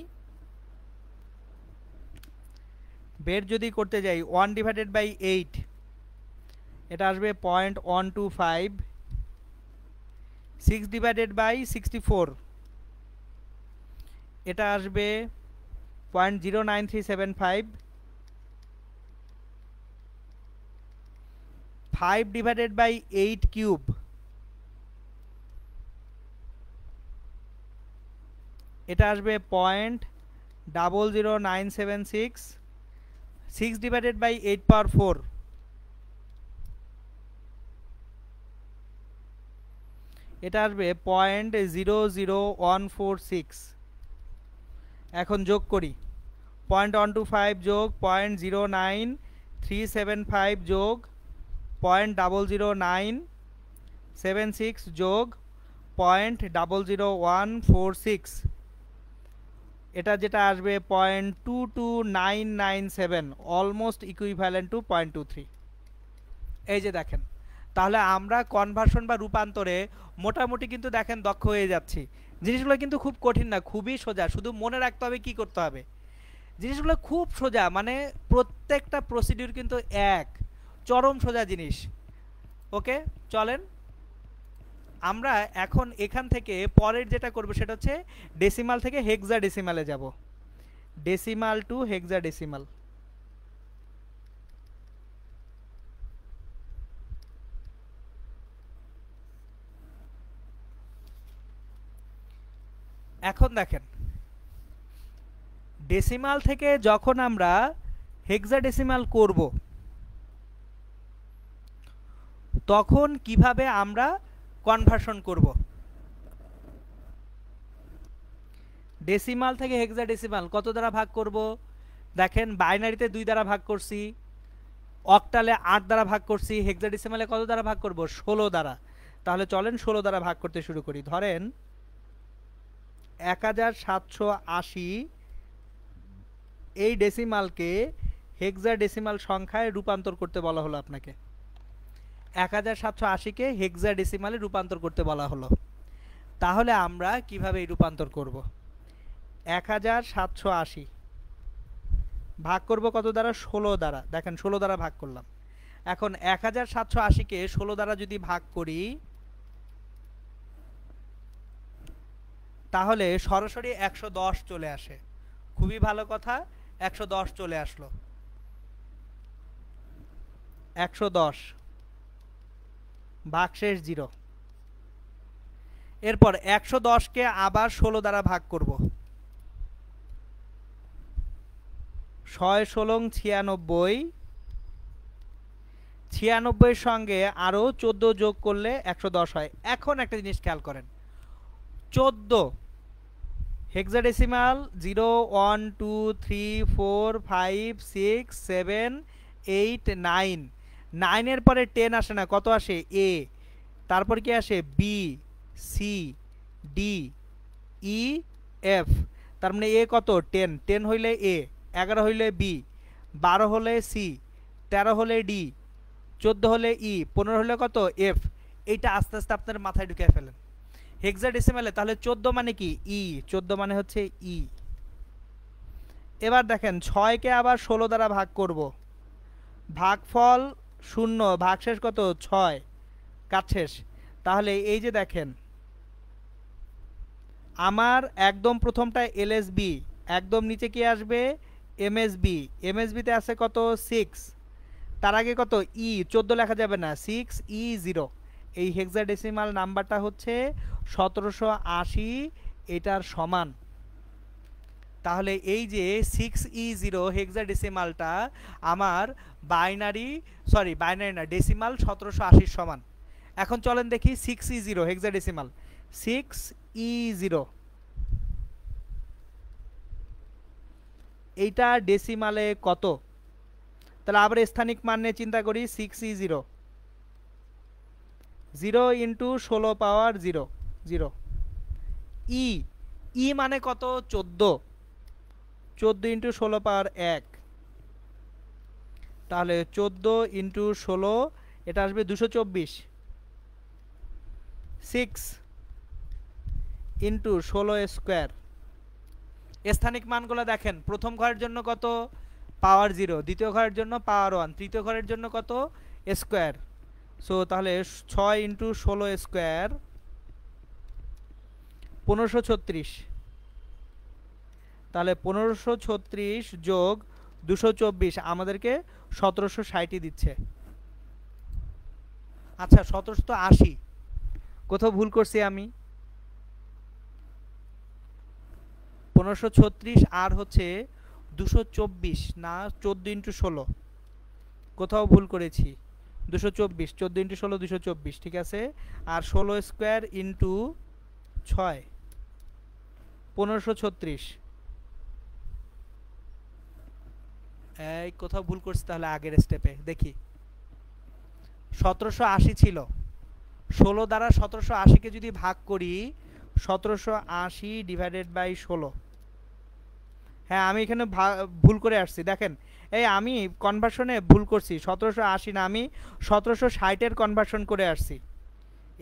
বের যদি করতে যাই 1 ডিভাইডেড বাই 8, এটা আসবে 0.125, 6 ডিভাইডেড বাই 64, এটা আসবে 0.09375, 5 ডিভাইডেড বাই 8 কিউব, এটা আসবে 0.00976, 6 ডিভাইডেড বাই 8 পাওয়ার 4, এটা আসবে 0.00146। এখন যোগ করি, 0.125 যোগ 0.09375 যোগ 0.00976 যোগ 0.00146, এটা যেটা আসবে 0.22997, অলমোস্ট ইকুইভ্যালেন্ট টু 0.23। এই যে দেখেন, তাহলে আমরা কনভার্সন বা রূপান্তরে মোটামুটি কিন্তু দেখেন দক্ষ হয়ে যাচ্ছি। জিনিসগুলো কিন্তু খুব কঠিন না, খুবই সোজা, শুধু মনে রাখতে হবে কি করতে হবে। জিনিসগুলো খুব সোজা, মানে প্রত্যেকটা প্রসিডিউর কিন্তু এক, চরম সোজা জিনিস। ওকে চলেন আমরা এখন এখান থেকে পরের যেটা করব সেটা হচ্ছে ডেসিমাল থেকে হেক্সাডেসিমালে যাব, ডেসিমাল টু হেক্সাডেসিমাল। এখন দেখেন ডেসিমাল থেকে যখন আমরা হেক্সাডেসিমাল করব তখন কিভাবে আমরা কনভার্সন করব। ডেসিমাল থেকে হেক্সাডেসিমাল কত দ্বারা ভাগ করব? দেখেন বাইনারিতে 2 দ্বারা ভাগ করছি, অক্টালে 8 দ্বারা ভাগ করছি, হেক্সাডেসিমালে কত দ্বারা ভাগ করব? 16 দ্বারা। তাহলে চলেন 16 দ্বারা ভাগ করতে শুরু করি। ধরেন 1780 এই ডেসিমালকে হেক্সাডেসিমাল সংখ্যায় রূপান্তর করতে বলা হলো আপনাকে। 1780 কে হেক্সাডেসিমালে রূপান্তর করতে বলা হলো। তাহলে আমরা কিভাবে এই রূপান্তর করব? 1780 ভাগ করব কত দ্বারা? 16 দ্বারা। দেখেন 16 দ্বারা ভাগ করলাম। এখন 1780-কে 16 দ্বারা যদি ভাগ করি তাহলে সরাসরি 110 চলে আসে। খুবই ভালো কথা, 110 চলে আসলো। 110 ভাগশেষ 0। এরপর 110-কে আবার 16 দ্বারা ভাগ করব। 6 16 96 সঙ্গে আরো 14 যোগ করলে 110 হয়। এখন একটা জিনিস খেয়াল করেন, 14 হেক্সাডেসিমাল 0 1 2 3 4 5 6 7 8 9, 9 এর পরে 10 আসে না, কত আসে? এ, তারপর কি আসে? বি, সি, ডি, ই, এফ। তার মানে এ কত? 10, 10 হইলে এ, 11 হইলে বি, 12 হলে সি, 13 হলে ডি, 14 হলে ই, 15 হলে কত? এফ। এইটা আস্তে আস্তে আপনার মাথায় ঢুকে ফেলেন হেক্সাডেসিমালে। তাহলে 14 মানে কি? ই। 14 মানে হচ্ছে ই। এবার দেখেন 6-কে আবার 16 দ্বারা ভাগ করব। ভাগফল 0, ভাগশেষ কত? 6, কাজ শেষ। তাহলে এই যে দেখেন আমার একদম প্রথমটা এলএসবি, একদম নিচে কি আসবে? এমএসবি। এমএসবিতে আছে কত? 6। তার আগে কত? ই, 14 লেখা যাবে না, 6E0। এই হেক্সাডেসিমাল নাম্বারটা হচ্ছে 1780, এটার সমান। তাহলে এই যে 6E0 হেক্সাডেসিমালটা আমার বাইনারি না, ডেসিমাল 1780 সমান। এখন চলেন দেখি 6E0 হেক্সাডেসিমাল। 6E0 এইটা ডেসিমালে কত? তাহলে আবার স্থানিক মান নিয়ে চিন্তা করি। 6E0 0 ইন্টু 16 পাওয়ার 0 0। ই, ই মানে কত? 14, 14 ইন্টু 16 পাওয়ার 1। তাহলে 14 ইন্টু 16, এটা আসবে 224। 6 ইন্টু 16 স্কোয়ার। স্থানিক মানগুলো দেখেন, প্রথম ঘরের জন্য কত? পাওয়ার 0, দ্বিতীয় ঘরের জন্য পাওয়ার 1, তৃতীয় ঘরের জন্য কত? স্কোয়ার। সো তাহলে 6 ইন্টু 16 স্কোয়ার 1536। তাহলে 1536 যোগ 224 আমাদেরকে 1760 দিচ্ছে। আচ্ছা 1780 কোথাও ভুল করছি আমি? 1536 আর হচ্ছে 224 না, 14 ইন্টু 16 কোথাও ভুল করেছি। 224, 14 ইন্টু 16 224, ঠিক আছে। আর 16 স্কোয়ার ইন্টু 6 1536। এই কোথাও ভুল করছি তাহলে আগের স্টেপে দেখি। 1780 ছিল, 16 দ্বারা 1780-কে যদি ভাগ করি 1780 ডিভাইডেড বাই 16। হ্যাঁ আমি এখানে ভুল করে আসছি, দেখেন এই আমি কনভার্সনে ভুল করছি, 1780 না, আমি 1760-এর কনভার্সন করে আসছি,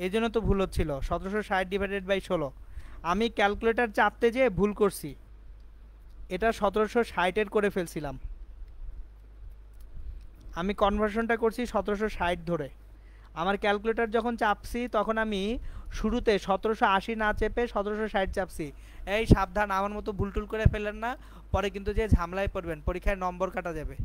এই জন্য তো ভুল হচ্ছিল। 1760 ডিভাইডেড বাই 16 আমি ক্যালকুলেটর চাপতে যেয়ে ভুল করছি, এটা 1760-এর করে ফেলছিলাম। আমি কনভার্সনটা করছি 1760 ধরে। আমার ক্যালকুলেটর যখন চাপছি তখন আমি শুরুতে 1780 না চেপে 1760 চাপছি। এই সাবধান, আমার মতো ভুল টুল করে ফেলেন না, পরে কিন্তু যে ঝামেলায় পড়বেন, পরীক্ষায় নম্বর কাটা যাবে।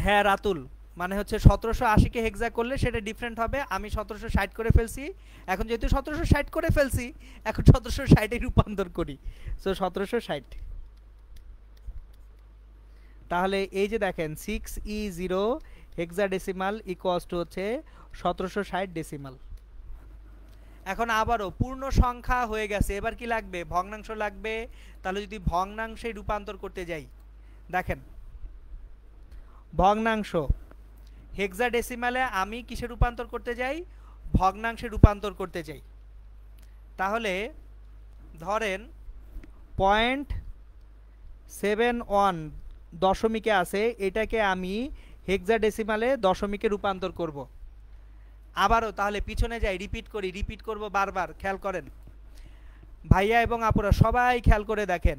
হ্যাঁ রাতুল, মানে হচ্ছে 1780 কে হেক্সা করলে সেটা ডিফারেন্ট হবে। আমি 1760 করে ফেলছি, এখন যেহেতু 1760 করে ফেলছি এখন 1760 এ রূপান্তর করি। সো 1760, তাহলে এই যে দেখেন 6E0 হেক্সাডেসিমাল ইকুয়ালস টু হচ্ছে 1760 ডেসিমাল। এখন আবারও পূর্ণ সংখ্যা হয়ে গেছে, এবার কি লাগবে? ভগ্নাংশ লাগবে। তাহলে যদি ভগ্নাংশে রূপান্তর করতে যাই, দেখেন ভগ্নাংশ হেক্সাডেসিমালে আমি কিসে রূপান্তর করতে যাই? ভগ্নাংশে রূপান্তর করতে চাই। তাহলে ধরেন 0.71 দশমিকে আছে, এটাকে আমি হেক্সাডেসিমালে দশমিকে রূপান্তর করব। আবারও তাহলে পিছনে যাই, রিপিট করব বারবার। খেয়াল করেন ভাইয়া এবং আপুরা, সবাই খেয়াল করে দেখেন,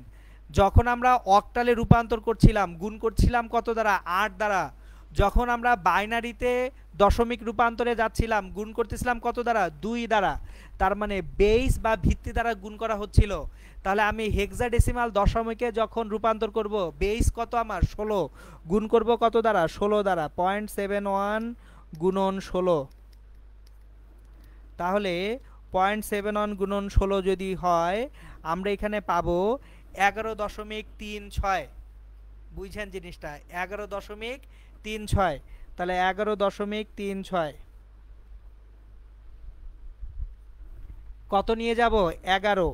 যখন আমরা অক্টালে রূপান্তর করছিলাম গুণ করছিলাম কত দ্বারা? 8 দ্বারা। যখন আমরা বাইনারিতে দশমিক রূপান্তরে যাচ্ছিলাম গুণ করতেছিলাম কত দ্বারা? 2 দ্বারা। তার মানে বেস বা ভিত্তি দ্বারা গুণ করা হচ্ছিল। তাহলে আমি হেক্সাডেসিমাল দশমিকে যখন রূপান্তর করব, বেস কত আমার? 16, গুণ করব কত দ্বারা? 16 দ্বারা। 0.71 গুণন 16, তাহলে 0.71 গুণন 16 যদি হয় আমরা এখানে পাবো 11.36। বুঝছেন জিনিসটা? 11.36। তাহলে 11.36 কত নিয়ে যাব? 11।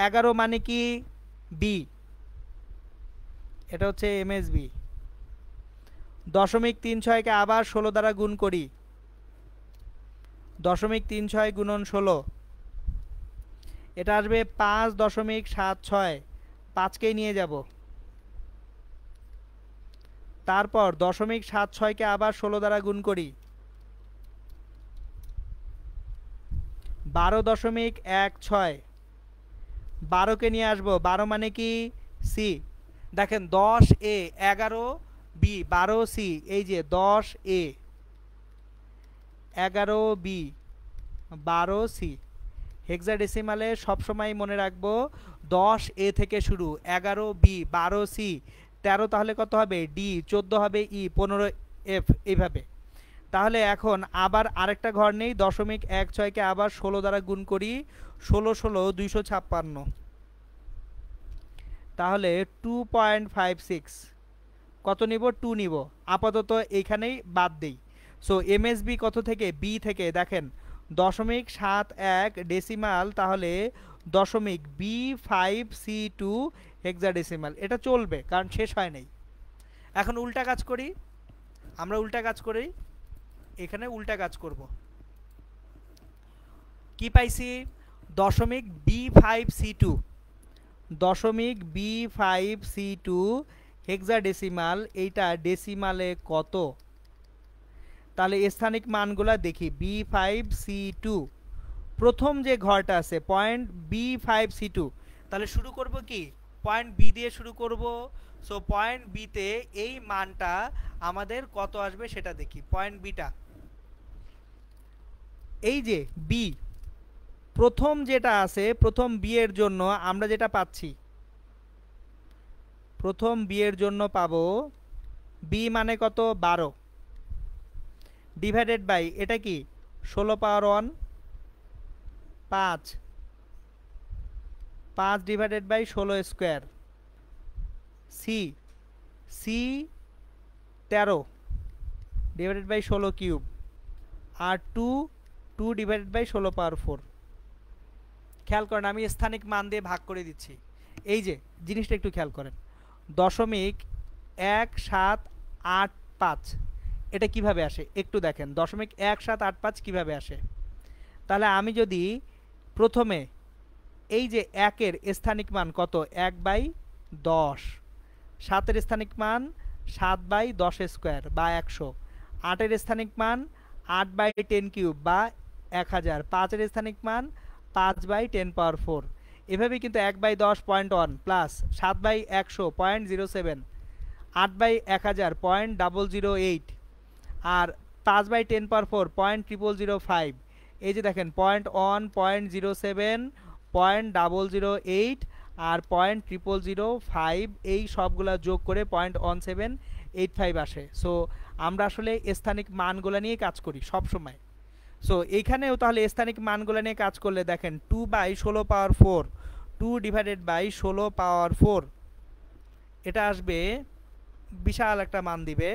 11 মানে কি? বি, এটা হচ্ছে এমএসবি। 0.36কে আবার 16 দ্বারা গুণ করি, 0.36 গুণন 16, এটা আসবে 5.76। 5কেই নিয়ে যাব, তারপর 0.76কে আবার 16 দ্বারা গুণ করি, 12.16। 12কে নিয়ে আসবো, 12 মানে কি? সি। দেখেন 10A 11B 12C, এই যে 10A 11B 12C। হেক্সাডেসিমালে সবসময় মনে রাখবো 10A থেকে শুরু, 11B 12C 13, তাহলে কত হবে? ডি, 14 হবে ই, 15F, এইভাবে। তাহলে এখন আবার আরেকটা ঘর নেই, 0.16কে আবার 16 দ্বারা গুণ করি, 16 16 256। তাহলে 2.56 কত নিব? 2 নিব। আপাতত এইখানেই বাদ দেই। সো এমএসবি কত থেকে? বি থেকে। দেখেন 0.71 ডেসিমাল, তাহলে .B5C2 হেক্সাডেসিমাল। এটা চলবে কারণ শেষ হয় নাই। এখন উল্টা কাজ করি, আমরা উল্টা কাজ করি, এখানে উল্টা কাজ করব। কি পাইছি? .B5C2, .B5C2 hexadecimal. এইটা ডেসিমালে কত? তাহলে স্থানিক মানগুলা দেখি। B5C2 প্রথম যে ঘরটা আছে পয়েন্ট B5C2, তাহলে শুরু করব কি? পয়েন্ট বি দিয়ে শুরু করব। সো পয়েন্ট বিতে এই মানটা আমাদের কত আসবে সেটা দেখি। পয়েন্ট বিটা এই যে বি, প্রথম যেটা আছে, প্রথম বি এর জন্য আমরা যেটা পাচ্ছি, প্রথম বি এর জন্য পাবো বি মানে কত? 12 ডিভাইডেড বাই এটা কি? 16 power 1, 5 5 divided by 16 square. C 13 divided by 16 cube. আর 2 ডিভাইডেড বাই 16 পাওয়ার 4। খেয়াল করেন আমি স্থানিক মান দিয়ে ভাগ করে দিচ্ছি। এই যে জিনিসটা একটু খেয়াল করেন, 0.1785 এটা কিভাবে আসে একটু দেখেন। 0.1785 কিভাবে আসে? তাহলে আমি যদি প্রথমে এই যে 1-এর স্থানিক মান কত? 1/10, 7-এর স্থানিক মান 7/10 স্কোয়ার বা 100, 8-এর স্থানিক মান 8/10 কিউব বা 1000, 5-এর স্থানিক মান 5/10 পাওয়ার 4। এভাবে কিন্তু 1/10.1 প্লাস 7/100 0.07, 8/1000 0.008 আর 5/10 পাওয়ার 4 0.0005। এই যে দেখেন 0.1 0.07 0.008 আর 0.0005, এই সবগুলা যোগ করে 0.1785 আসে। সো আমরা আসলে স্থানিক মানগুলো নিয়ে কাজ করি সব সময়। সো এইখানেও তাহলে স্থানিক মানগুলো নিয়ে কাজ করলে দেখেন 2/16^4, 2/16^4, এটা আসবে বিশাল একটা মান দিবে,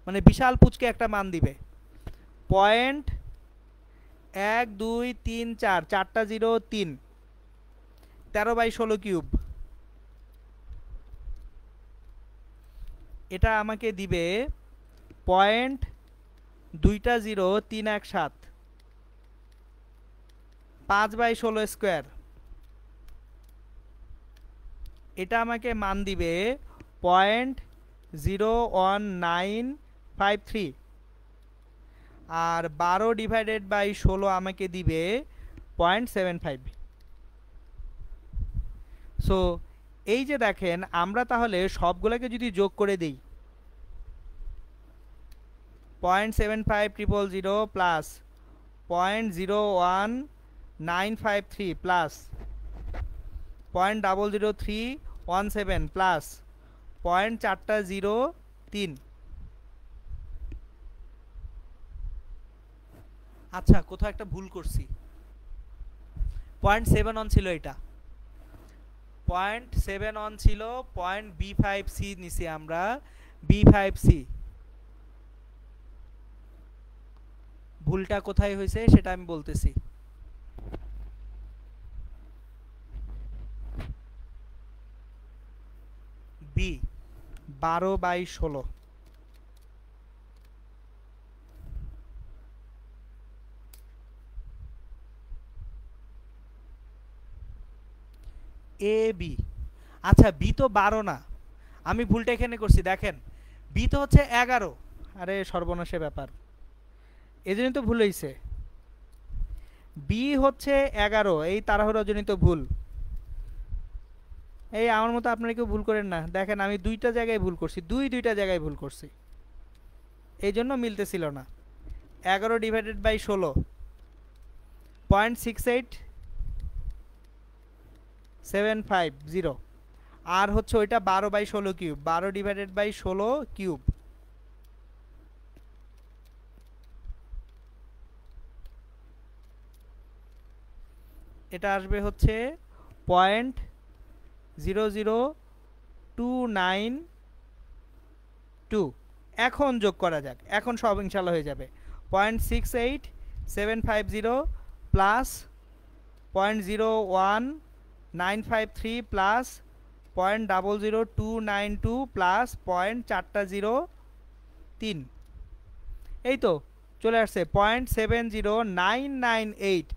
মানে বিশাল পুচকে একটা মান দিবে। 0.1234, চারটা 0 3, 13/16 এটা আমাকে দিবে 0.20317, 5/16 এটা আমাকে মান দিবে 0.01953, আর 12/16 আমাকে দিবে 0.75। সো এই যে দেখেন আমরা তাহলে সবগুলোকে যদি যোগ করে দিই 0.75000 প্লাস 0.01953 প্লাস 0.00317 প্লাস 0.403। আচ্ছা কোথাও একটা ভুল করছি, 0.71 ছিল, এটা 0.71 ছিল, B5C নিছি আমরা, B5C। ভুলটা কোথায় হয়েছে সেটা আমি বলতেছি। B 12/16, A B. আচ্ছা বি তো 12 না, আমি ভুলটা এখানে করছি, দেখেন বি তো হচ্ছে 11। আরে সর্বনাশে ব্যাপার, এজন্য তো ভুল হয়েছে। বি হচ্ছে 11, এই তাড়াহুড়োজনিত ভুল। এই আমার মতো আপনারা কেউ ভুল করেন না, দেখেন আমি দুইটা জায়গায় ভুল করছি, দুইটা জায়গায় ভুল করছি, এই জন্য মিলতেছিল না। 11/16, 0.6875, আর হচ্ছে ওইটা 12/16 কিউব, 12/16 কিউব। এটা আসবে হচ্ছে 0.00292। এখন যোগ করা যাক, এখন সব ইনশাল্লাহ হয়ে যাবে। 0.68750 প্লাস 0.01953 প্লাস 0.00292 প্লাস 0.403, এই তো চলে আসছে 0.70998,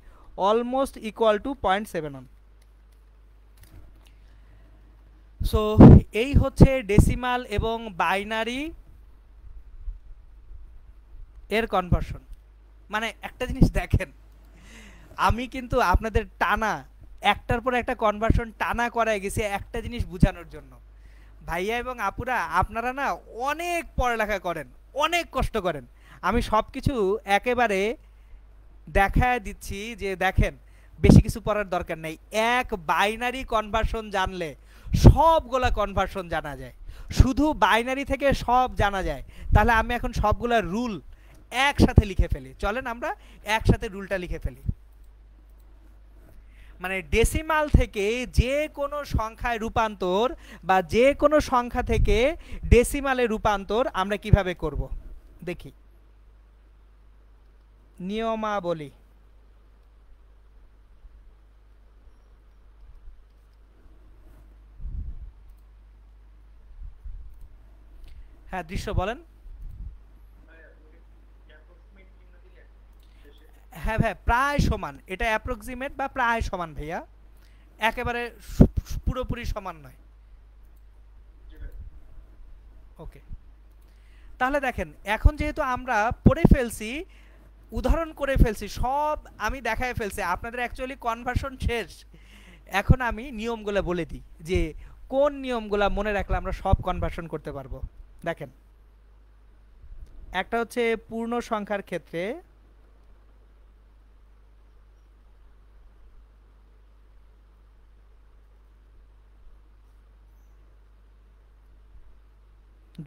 অলমোস্ট ইকুয়াল টু 0.71। সো এই হচ্ছে ডেসিমাল এবং বাইনারি এর কনভার্সন। মানে একটা জিনিস দেখেন, আমি কিন্তু আপনাদের টানা একটার পর একটা কনভার্সন টানা করায় গেছি একটা জিনিস বোঝানোর জন্য। ভাইয়া এবং আপুরা আপনারা না অনেক পড়ালেখা করেন, অনেক কষ্ট করেন, আমি সব কিছু একেবারে দেখায় দিচ্ছি যে দেখেন বেশি কিছু পড়ার দরকার নেই, এক বাইনারি কনভার্সন জানলে সবগুলা কনভার্সন জানা যায়, শুধু বাইনারি থেকে সব জানা যায়। তাহলে আমি এখন সবগুলা রুল একসাথে লিখে ফেলি, চলেন আমরা একসাথে রুলটা লিখে ফেলি। মানে ডেসিমাল থেকে যে কোনো সংখ্যায় রূপান্তর বা যে কোনো সংখ্যা থেকে ডেসিমালে রূপান্তর আমরা কিভাবে করব দেখি, নিয়মাবলী। হ্যাঁ দৃশ্য বলেন। হ্যাঁ ভাই প্রায় সমান, এটা অ্যাপ্রক্সিমেট বা প্রায় সমান ভাইয়া, একেবারে পুরোপুরি সমান নয়। ওকে, তাহলে দেখেন এখন যেহেতু আমরা পড়ে ফেলছি, উদাহরণ করে ফেলছি, সব আমি দেখায় ফেলছি, আপনাদের অ্যাকচুয়ালি কনভার্সন শেষ। এখন আমি নিয়মগুলো বলে দিই যে কোন নিয়মগুলো মনে রাখলে আমরা সব কনভার্সন করতে পারবো। দেখেন একটা হচ্ছে পূর্ণ সংখ্যার ক্ষেত্রে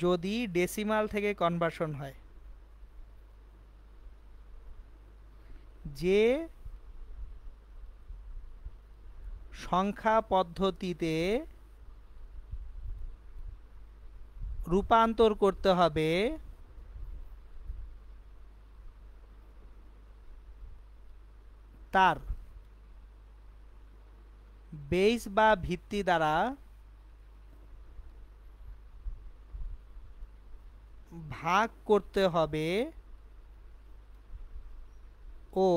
যদি ডেসিমাল থেকে কনভার্সন হয়, যে সংখ্যা পদ্ধতিতে রূপান্তর করতে হবে তার বেস বা ভিত্তি দ্বারা ভাগ করতে হবে ও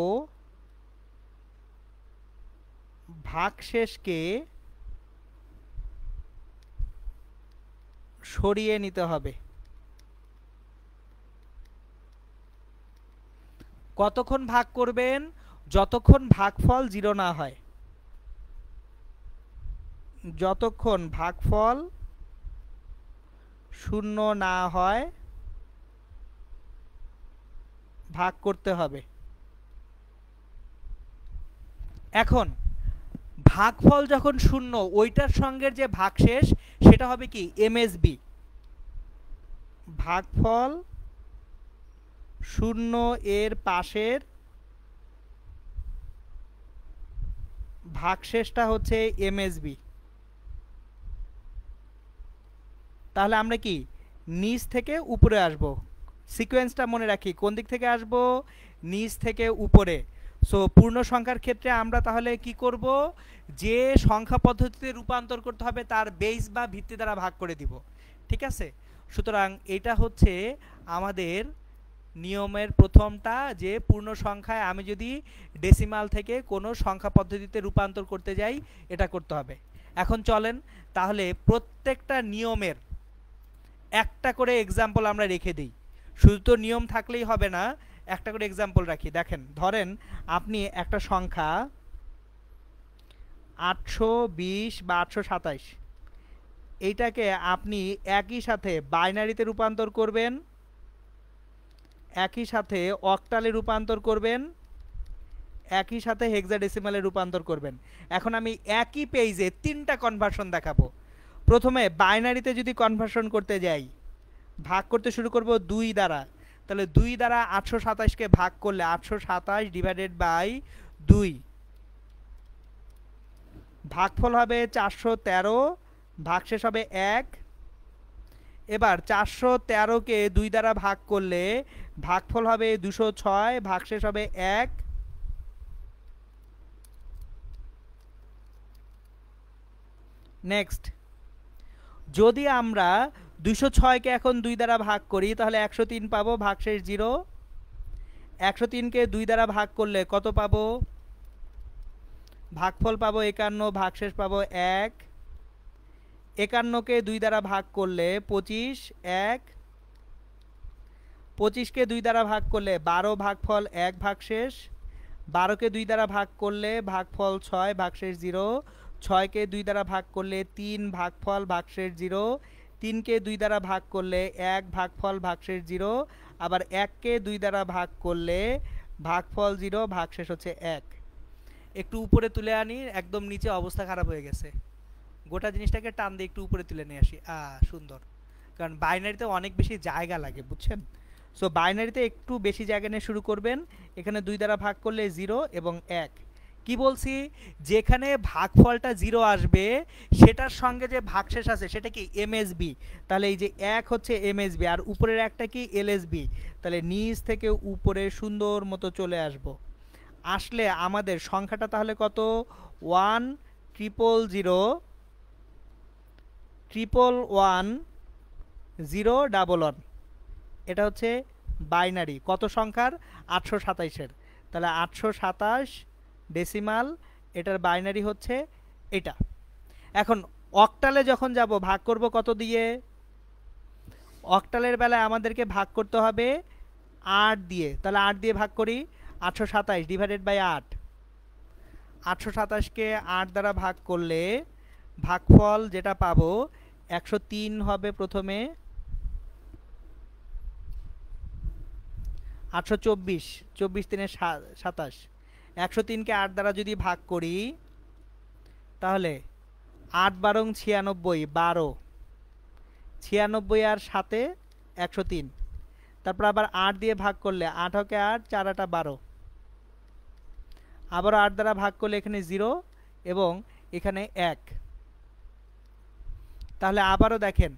ভাগশেষকে সরিয়ে নিতে হবে। কতক্ষণ ভাগ করবেন? যতক্ষণ ভাগফল 0 না হয়। যতক্ষণ ভাগফল 0 না হয় ভাগ করতে হবে। এখন ভাগফল যখন 0, ওইটার সঙ্গে যে ভাগশেষ সেটা হবে কি? এমএসবি। ভাগফল 0 এর পাশের ভাগশেষটা হচ্ছে এমএসবি। তাহলে আমরা কি নিচ থেকে উপরে আসব। সিকোয়েন্সটা মনে রাখি, কোন দিক থেকে আসব? নিচ থেকে উপরে। সো পূর্ণ সংখ্যার ক্ষেত্রে আমরা তাহলে কি করব? যে সংখ্যা পদ্ধতিতে রূপান্তর করতে হবে তার বেস বা ভিত্তি দ্বারা ভাগ করে দিব। ঠিক আছে? সুতরাং এটা হচ্ছে আমাদের নিয়মের প্রথমটা, যে পূর্ণ সংখ্যায় আমি যদি ডেসিমাল থেকে কোনো সংখ্যা পদ্ধতিতে রূপান্তর করতে যাই এটা করতে হবে। এখন চলেন তাহলে প্রত্যেকটা নিয়মের একটা করে এক্সাম্পল আমরা রেখে দিই। শুধু তো নিয়ম থাকলেই হবে না, একটা করে এক্সাম্পল রাখি। দেখেন, ধরেন আপনি একটা সংখ্যা 820 বা 827, এইটাকে আপনি একই সাথে বাইনারিতে রূপান্তর করবেন, একই সাথে অক্টালে রূপান্তর করবেন, একই সাথে হেক্সাডেসিমালে রূপান্তর করবেন। এখন আমি একই পেজে 3টা কনভার্সন দেখাবো। প্রথমে বাইনারিতে যদি কনভার্সন করতে যাই, ভাগ করতে শুরু করব 2 দ্বারা। তাহলে 2 দ্বারা 827কে ভাগ করলে 827 ডিভাইডেড বাই 2, ভাগফল হবে 413, ভাগশেষ হবে 1। এবার 413কে 2 দ্বারা ভাগ করলে ভাগফল হবে 206, ভাগশেষ হবে 1। নেক্সট, যদি আমরা 206কে এখন 2 দ্বারা ভাগ করি তাহলে 103 পাবো, ভাগশেষ 0। 103কে 2 দ্বারা ভাগ করলে কত পাবো? ভাগফল পাবো 51, ভাগশেষ পাবো 1। 51কে 2 দ্বারা ভাগ করলে 25, 1। 25কে 2 দ্বারা ভাগ করলে 12, ভাগফল 1, ভাগশেষ। 12কে 2 দ্বারা ভাগ করলে ভাগফল 6, ভাগশেষ 0। 6কে 2 দ্বারা ভাগ করলে 3, ভাগফল, ভাগশেষ 0। 3কে 2 দ্বারা ভাগ করলে 1, ভাগফল, ভাগশেষ 0। আবার 1কে 2 দ্বারা ভাগ করলে ভাগফল 0, ভাগশেষ হচ্ছে 1। একটু উপরে তুলে আনি, একদম নিচে অবস্থা খারাপ হয়ে গেছে। গোটা জিনিসটাকে টান দিয়ে একটু উপরে তুলে নিয়ে আসি। সুন্দর। কারণ বাইনারিতে অনেক বেশি জায়গা লাগে, বুঝছেন? সো বাইনারিতে একটু বেশি জায়গা নিয়ে শুরু করবেন। এখানে 2 দ্বারা ভাগ করলে 0 এবং 1। কি বলছি? যেখানে ভাগফলটা 0 আসবে সেটার সঙ্গে যে ভাগশেষ আছে সেটা কি? এমএসবি। তাহলে এই যে 1 হচ্ছে এমএসবি, আর উপরের একটা কি? এলএসবি। তাহলে নিচ থেকে উপরে সুন্দর মতো চলে আসব। আসলে আমাদের সংখ্যাটা তাহলে কত? 1,000,000,000,000,000। এটা হচ্ছে বাইনারি কত সংখ্যার? 827-এর। তাহলে 827 ডেসিমাল, এটার বাইনারি হচ্ছে এটা। এখন অক্টালে যখন যাব ভাগ করব কত দিয়ে? অক্টালের বেলায় আমাদেরকে ভাগ করতে হবে 8 দিয়ে। তাহলে 8 দিয়ে ভাগ করি, 827 ডিভাইডেড বাই 8। 827কে 8 দ্বারা ভাগ করলে ভাগফল যেটা পাবো 103 হবে প্রথমে, 824, 24 3 27। 103কে 8 দ্বারা যদি ভাগ করি তাহলে 8 12 96, 12। 96 আর 7 103। তারপর আবার 8 দিয়ে ভাগ করলে 8 হকে 8, 4 8 12। আবার 8 দ্বারা ভাগ করলে এখানে 0 এবং এখানে 1। তাহলে আবারও দেখেন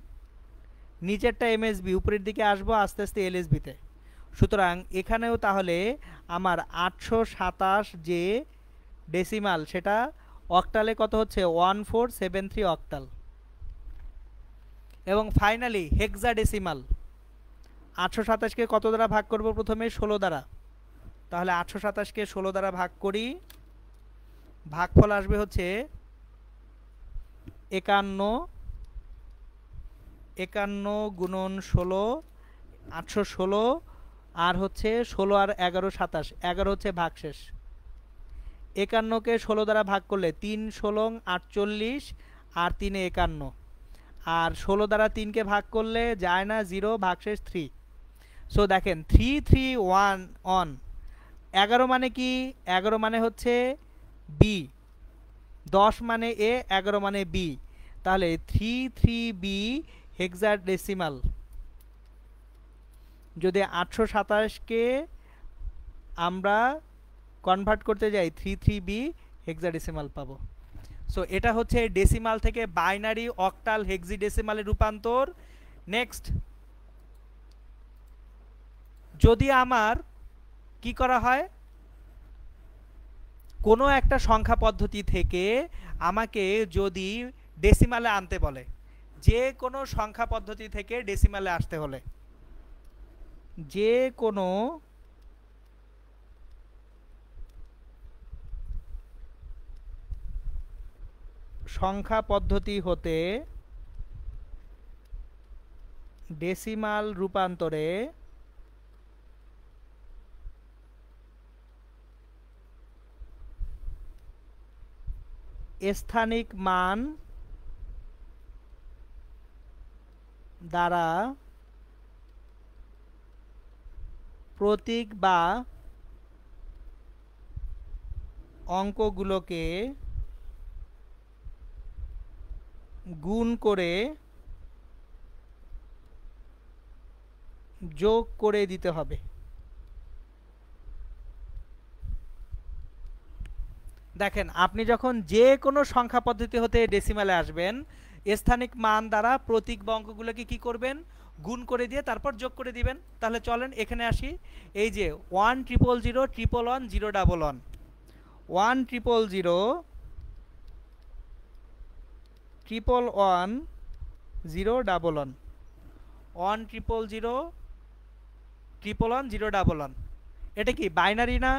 নিচেরটা এমএসবি, উপরের দিকে আসবো আস্তে আস্তে এলএসবিতে। সুতরাং এখানেও তাহলে আমার 827 যে ডেসিমাল সেটা অক্টালে কত হচ্ছে 1473 অক্টাল। এবং ফাইনালি হেক্সাডেসিমাল 827কে কত দ্বারা ভাগ করব? প্রথমে 16 দ্বারা। তাহলে 827কে 16 দ্বারা ভাগ করি, ভাগফল আসবে হচ্ছে 51। 51 গুণন 16 816, আর হচ্ছে 16 আর 11 27, 11 হচ্ছে ভাগশেষ। 51কে 16 দ্বারা ভাগ করলে 3 16 48 আর 3 51, আর 16 দ্বারা 3কে ভাগ করলে যায় না 0, ভাগশেষ 3। সো দেখেন 331 অন 11 মানে কি? 11 মানে হচ্ছে বি, 10 মানে এ, 11 মানে বি। তাহলে 33বি হেক্সাডেসিমাল। যদি 827কে আমরা কনভার্ট করতে যাই 33বি হেক্সাডেসিমাল পাবো। সো এটা হচ্ছে ডেসিমাল থেকে বাইনারি, অক্টাল, হেক্সাডেসিমালে রূপান্তর। নেক্সট, যদি আমার কি করা হয়, কোনো একটা সংখ্যা পদ্ধতি থেকে আমাকে যদি ডেসিমালে আনতে বলে, যে কোনো সংখ্যা পদ্ধতি থেকে ডেসিমালে আসতে হলে, যে কোনো সংখ্যা পদ্ধতি হতে ডেসিমাল রূপান্তরে স্থানিক মান দ্বারা প্রতীক বা অঙ্কগুলোকে গুণ করে যোগ করে দিতে হবে। দেখেন আপনি যখন যে কোনো সংখ্যা পদ্ধতি হতে ডেসিমালে আসবেন, স্থানিক মান দ্বারা প্রতীক বা অঙ্কগুলোকে কি করবেন? গুণ করে দিয়ে তারপর যোগ করে দিবেন। তাহলে চলেন এখানে আসি। এই যে 1 000 111 011, 1 000 111 011, 1 000 111 011। এটা কি বাইনারি না?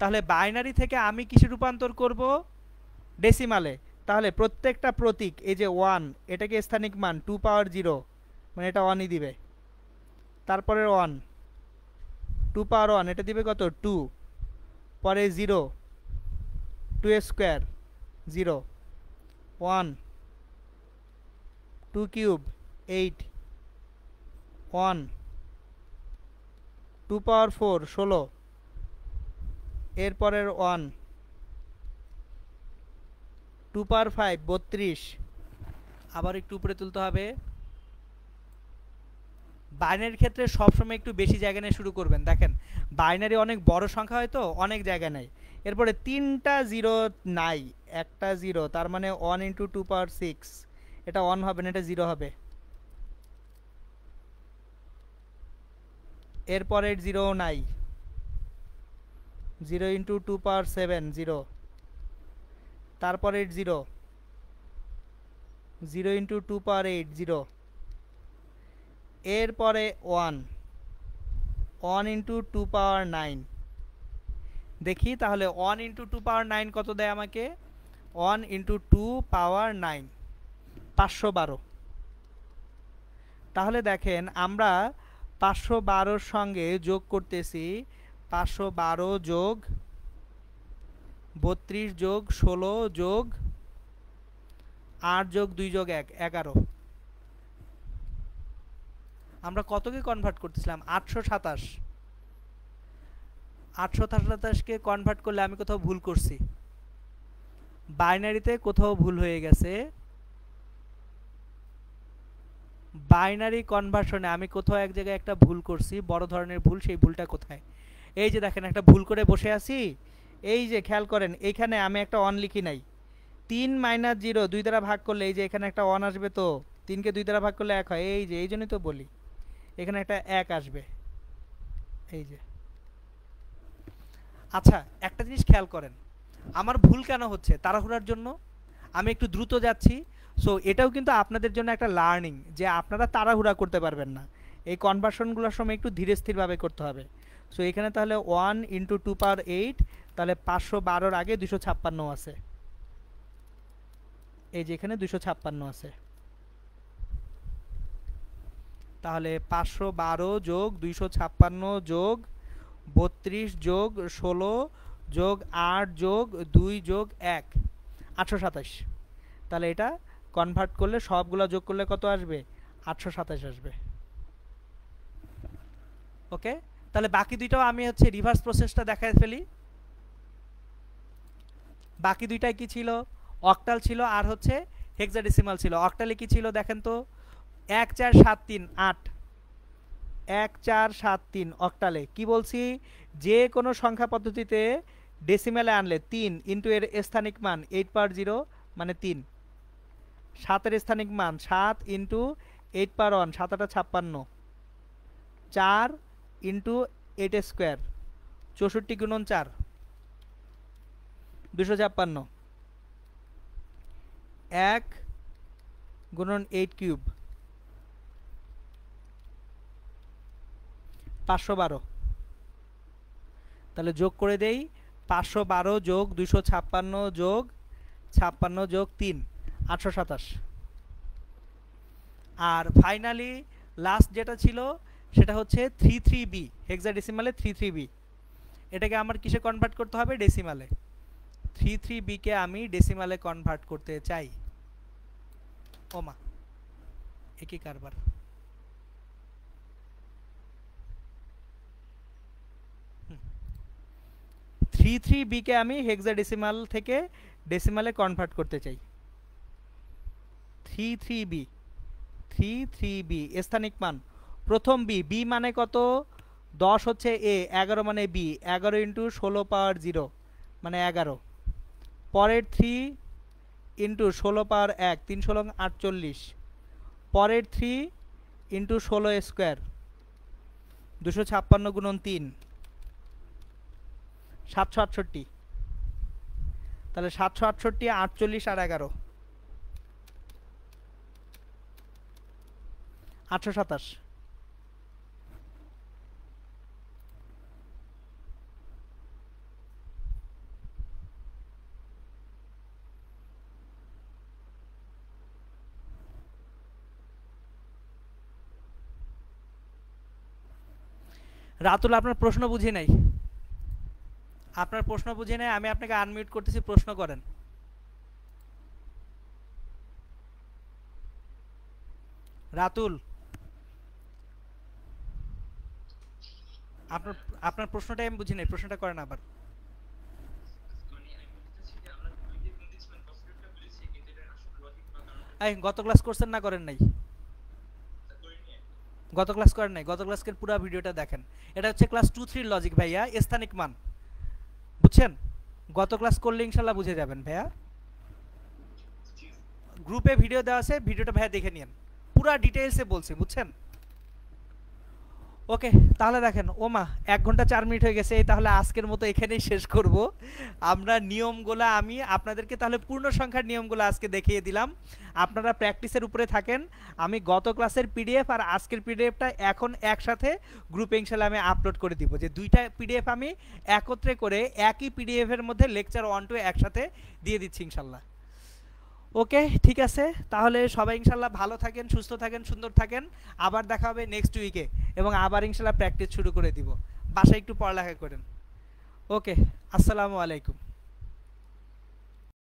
তাহলে বাইনারি থেকে আমি কিসে রূপান্তর করব? ডেসিমালে। তাহলে প্রত্যেকটা প্রতীক, এই যে 1, এটাকে স্থানিক মান 2 পাওয়ার 0, মানে এটা 1ই দিবে। তারপরে 1 2 পাওয়ার 1, এটা দিবে কত? 2। পরে 0 2 স্কোয়ার 0, 1 2 কিউব 8, 1 2 পাওয়ার 4 16, এরপরের 1 2 পাওয়ার 5 32। আবার একটু উপরে তুলতে হবে। বাইনারির ক্ষেত্রে সবসময় একটু বেশি জায়গা নিয়ে শুরু করবেন। দেখেন বাইনারি অনেক বড় সংখ্যা হয়তো, অনেক জায়গা নেই। এরপরে 3টা 0 নাই, একটা 0, তার মানে 1 × 2 পাওয়ার 6, এটা 1 হবে না, এটা 0 হবে। এরপরের 0 নাই, 0 × 2 পাওয়ার 7 0। তারপরের 0 0 × 2 পাওয়ার 8 0। এরপরে 1 1 × 2 পাওয়ার 9। দেখি তাহলে 1 × 2 পাওয়ার 9 কত দেয় আমাকে? 1 × 2 পাওয়ার 9 512। তাহলে দেখেন আমরা 512 সঙ্গে যোগ করতেছি 512 যোগ 32 যোগ 16 যোগ 8 যোগ 2 যোগ 1 11। আমরা কতকে কনভার্ট করতেছিলাম? 827। 827কে কনভার্ট করলে আমি কোথাও ভুল করছি, বাইনারিতে কোথাও ভুল হয়ে গেছে। বাইনারি কনভার্সনে আমি কোথাও এক জায়গায় একটা ভুল করছি, বড় ধরনের ভুল। সেই ভুলটা কোথায়? এই যে দেখেন একটা ভুল করে বসে আছি, এই যে খেয়াল করেন এইখানে আমি একটা অন লিখি নাই। 3 - 0 2 দ্বারা ভাগ করলে এই যে এখানে একটা অন আসবে, তো 3 কে 2 দ্বারা ভাগ করলে 1 হয়। এই যে এই জন্যই তো বলি এখানে একটা 1 আসবে, এই যে। আচ্ছা একটা জিনিস খেয়াল করেন, আমার ভুল কেন হচ্ছে? তাড়াহুড়ার জন্য, আমি একটু দ্রুত যাচ্ছি। সো এটাও কিন্তু আপনাদের জন্য একটা লার্নিং, যে আপনারা তাড়াহুড়া করতে পারবেন না, এই কনভার্সনগুলোর সময় একটু ধীরে স্থিরভাবে করতে হবে। সো এখানে তাহলে 1 × 2⁸, তাহলে 512-র আগে 256 আছে, এই যে এখানে 256 আছে। তাহলে 512 যোগ 256 যোগ 32 যোগ 16 যোগ 8 যোগ 2 যোগ 1 827। তাহলে এটা কনভার্ট করলে সবগুলো যোগ করলে কত আসবে? 827 আসবে। ওকে, তাহলে বাকি দুইটাও আমি হচ্ছে রিভার্স প্রসেসটা দেখায় ফেলি। বাকি দুইটাই কি ছিল? অক্টাল ছিল আর হচ্ছে হেক্সাডেসিমাল ছিল। অক্টালে কি ছিল দেখেন তো? 1473 8 1473 অক্টালে কি বলছি? যে কোনো সংখ্যা পদ্ধতিতে ডেসিমেলে আনলে 3 ইন্টু এর স্থানিক মান 8/0 মানে 3, 7 এর স্থানিক মান 7 ইন্টু 8/1 7 8 56, 4 ইন্টু 8 স্কোয়ার 64 গুণন 4 256, 1 গুণন 8 কিউব 512। তাহলে যোগ করে দেই, 512 যোগ 256 যোগ 56 যোগ 3 827। আর ফাইনালি লাস্ট যেটা ছিল সেটা হচ্ছে 33b, হেক্সাডেসিমালে 33b। এটাকে আমার কিসে কনভার্ট করতে হবে? ডেসিমালে। 33b কে আমি ডেসিমালে কনভার্ট করতে চাই। ওমা একই কারবার। 33b কে আমি হেক্সাডেসিমাল থেকে ডেসিমালে কনভার্ট করতে চাই। 33b স্থানিক মান প্রথম b মানে কত? 10 হচ্ছে a, 11 মানে b, 11 ইন্টু 16⁻0 মানে 11। পরের 3 ইন্টু 16⁻1 3 16 48। পরের 3 ইন্টু 16 স্কোয়ার 256 গুণন 3 768। তাহলে 768 48 আর 11 827। রাতুল আপনার প্রশ্ন বুঝি নাই, আপনার প্রশ্ন বুঝি নাই। আমি আপনাকে আনমিউট করতেছি, প্রশ্ন করেন। রাতুল আপনার আপনার প্রশ্নটাই আমি বুঝি নাই, প্রশ্নটা করেন আবার। এই গত ক্লাস করছেন না করেন নাই? গত ক্লাস করেন নাই? গত ক্লাসের পুরো ভিডিওটা দেখেন। এটা হচ্ছে ক্লাস 2-3 লজিক ভাইয়া, স্থানিক মান, বুঝছেন? গত ক্লাস করলে ইনশাল্লাহ বুঝে যাবেন ভাইয়া। গ্রুপে ভিডিও দেওয়া আছে, ভিডিওটা ভাইয়া দেখে নিন, পুরো ডিটেইলসে বলছি, বুঝছেন? ওকে, তাহলে দেখেন ওমা 1 ঘন্টা 4 মিনিট হয়ে গেছে। তাহলে আজকের মতো এখানেই শেষ করব। আমরা নিয়মগুলো আমি আপনাদেরকে তাহলে পূর্ণ সংখ্যার নিয়মগুলো আজকে দেখিয়ে দিলাম, আপনারা প্র্যাকটিসের উপরে থাকেন। আমি গত ক্লাসের পিডিএফ আর আজকের পিডিএফটা এখন একসাথে গ্রুপে ইনশাল্লাহ আমি আপলোড করে দিব, যে দুইটা পিডিএফ আমি একত্রে করে একই পিডিএফের মধ্যে লেকচার 1 2 একসাথে দিয়ে দিচ্ছি ইনশাল্লাহ। ওকে ঠিক আছে, তাহলে সবাই ইনশাল্লাহ ভালো থাকেন, সুস্থ থাকেন, সুন্দর থাকেন। আবার দেখা হবে নেক্সট উইকে, এবং আবার ইনশাল্লাহ প্র্যাকটিস শুরু করে দিব। বাসায় একটু পড়ালেখা করেন। ওকে, আসসালামু আলাইকুম।